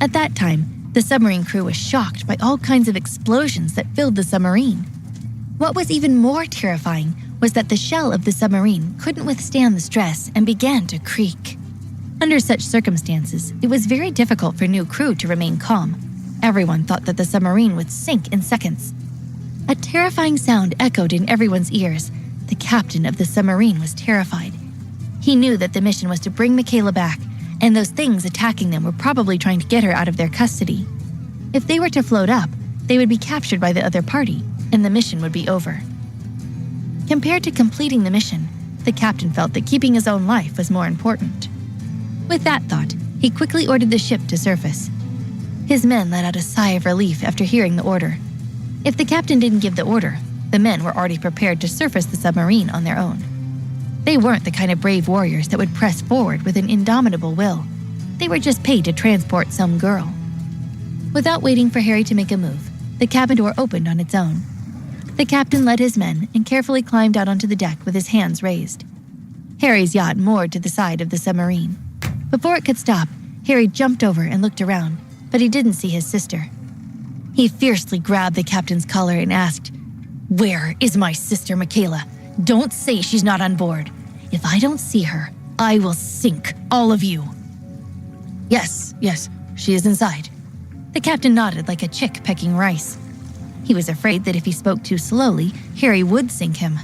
At that time, the submarine crew was shocked by all kinds of explosions that filled the submarine. What was even more terrifying was that the shell of the submarine couldn't withstand the stress and began to creak. Under such circumstances, it was very difficult for new crew to remain calm. Everyone thought that the submarine would sink in seconds. A terrifying sound echoed in everyone's ears. The captain of the submarine was terrified. He knew that the mission was to bring Michaela back, and those things attacking them were probably trying to get her out of their custody. If they were to float up, they would be captured by the other party, and the mission would be over. Compared to completing the mission, the captain felt that keeping his own life was more important. With that thought, he quickly ordered the ship to surface. His men let out a sigh of relief after hearing the order. If the captain didn't give the order, the men were already prepared to surface the submarine on their own. They weren't the kind of brave warriors that would press forward with an indomitable will. They were just paid to transport some girl. Without waiting for Harry to make a move, the cabin door opened on its own. The captain led his men and carefully climbed out onto the deck with his hands raised. Harry's yacht moored to the side of the submarine. Before it could stop, Harry jumped over and looked around, but he didn't see his sister. He fiercely grabbed the captain's collar and asked, "Where is my sister Michaela? Don't say she's not on board. If I don't see her, I will sink all of you." Yes, she is inside." The captain nodded like a chick pecking rice. He was afraid that if he spoke too slowly, Harry would sink him.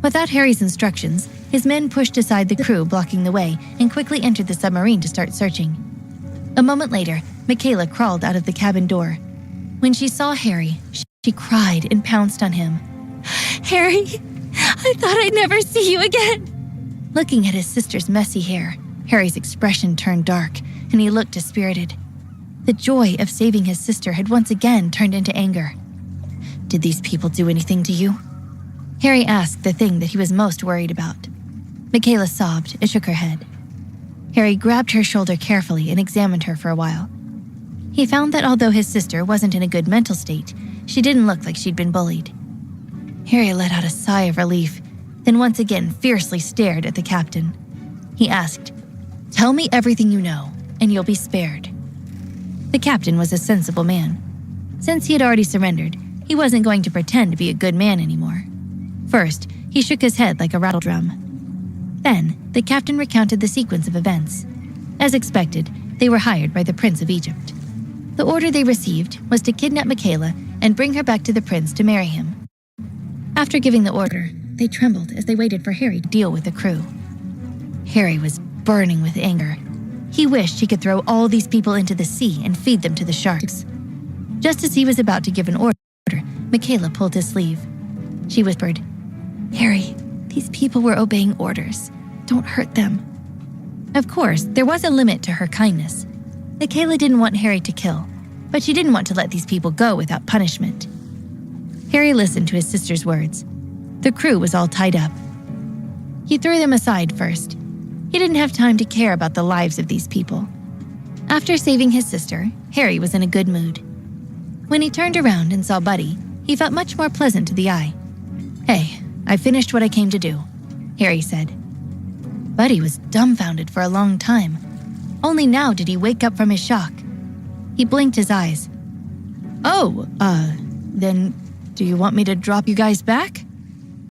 Without Harry's instructions, his men pushed aside the crew blocking the way and quickly entered the submarine to start searching. A moment later, Michaela crawled out of the cabin door. When she saw Harry, she cried and pounced on him. "Harry, I thought I'd never see you again." Looking at his sister's messy hair, Harry's expression turned dark, and he looked dispirited. The joy of saving his sister had once again turned into anger. "Did these people do anything to you?" Harry asked the thing that he was most worried about. Michaela sobbed and shook her head. Harry grabbed her shoulder carefully and examined her for a while. He found that although his sister wasn't in a good mental state, she didn't look like she'd been bullied. Harry let out a sigh of relief, then once again fiercely stared at the captain. He asked, "Tell me everything you know, and you'll be spared." The captain was a sensible man. Since he had already surrendered, he wasn't going to pretend to be a good man anymore. First, he shook his head like a rattle drum. Then, the captain recounted the sequence of events. As expected, they were hired by the Prince of Egypt. The order they received was to kidnap Michaela and bring her back to the prince to marry him. After giving the order, they trembled as they waited for Harry to deal with the crew. Harry was burning with anger. He wished he could throw all these people into the sea and feed them to the sharks. Just as he was about to give an order, Michaela pulled his sleeve. She whispered, "Harry, these people were obeying orders. Don't hurt them." Of course, there was a limit to her kindness. Michaela didn't want Harry to kill, but she didn't want to let these people go without punishment. Harry listened to his sister's words. The crew was all tied up. He threw them aside first. He didn't have time to care about the lives of these people. After saving his sister, Harry was in a good mood. When he turned around and saw Buddy, he felt much more pleasant to the eye. "Hey, I finished what I came to do," Harry said. Buddy was dumbfounded for a long time. Only now did he wake up from his shock. He blinked his eyes. "Oh, then do you want me to drop you guys back?"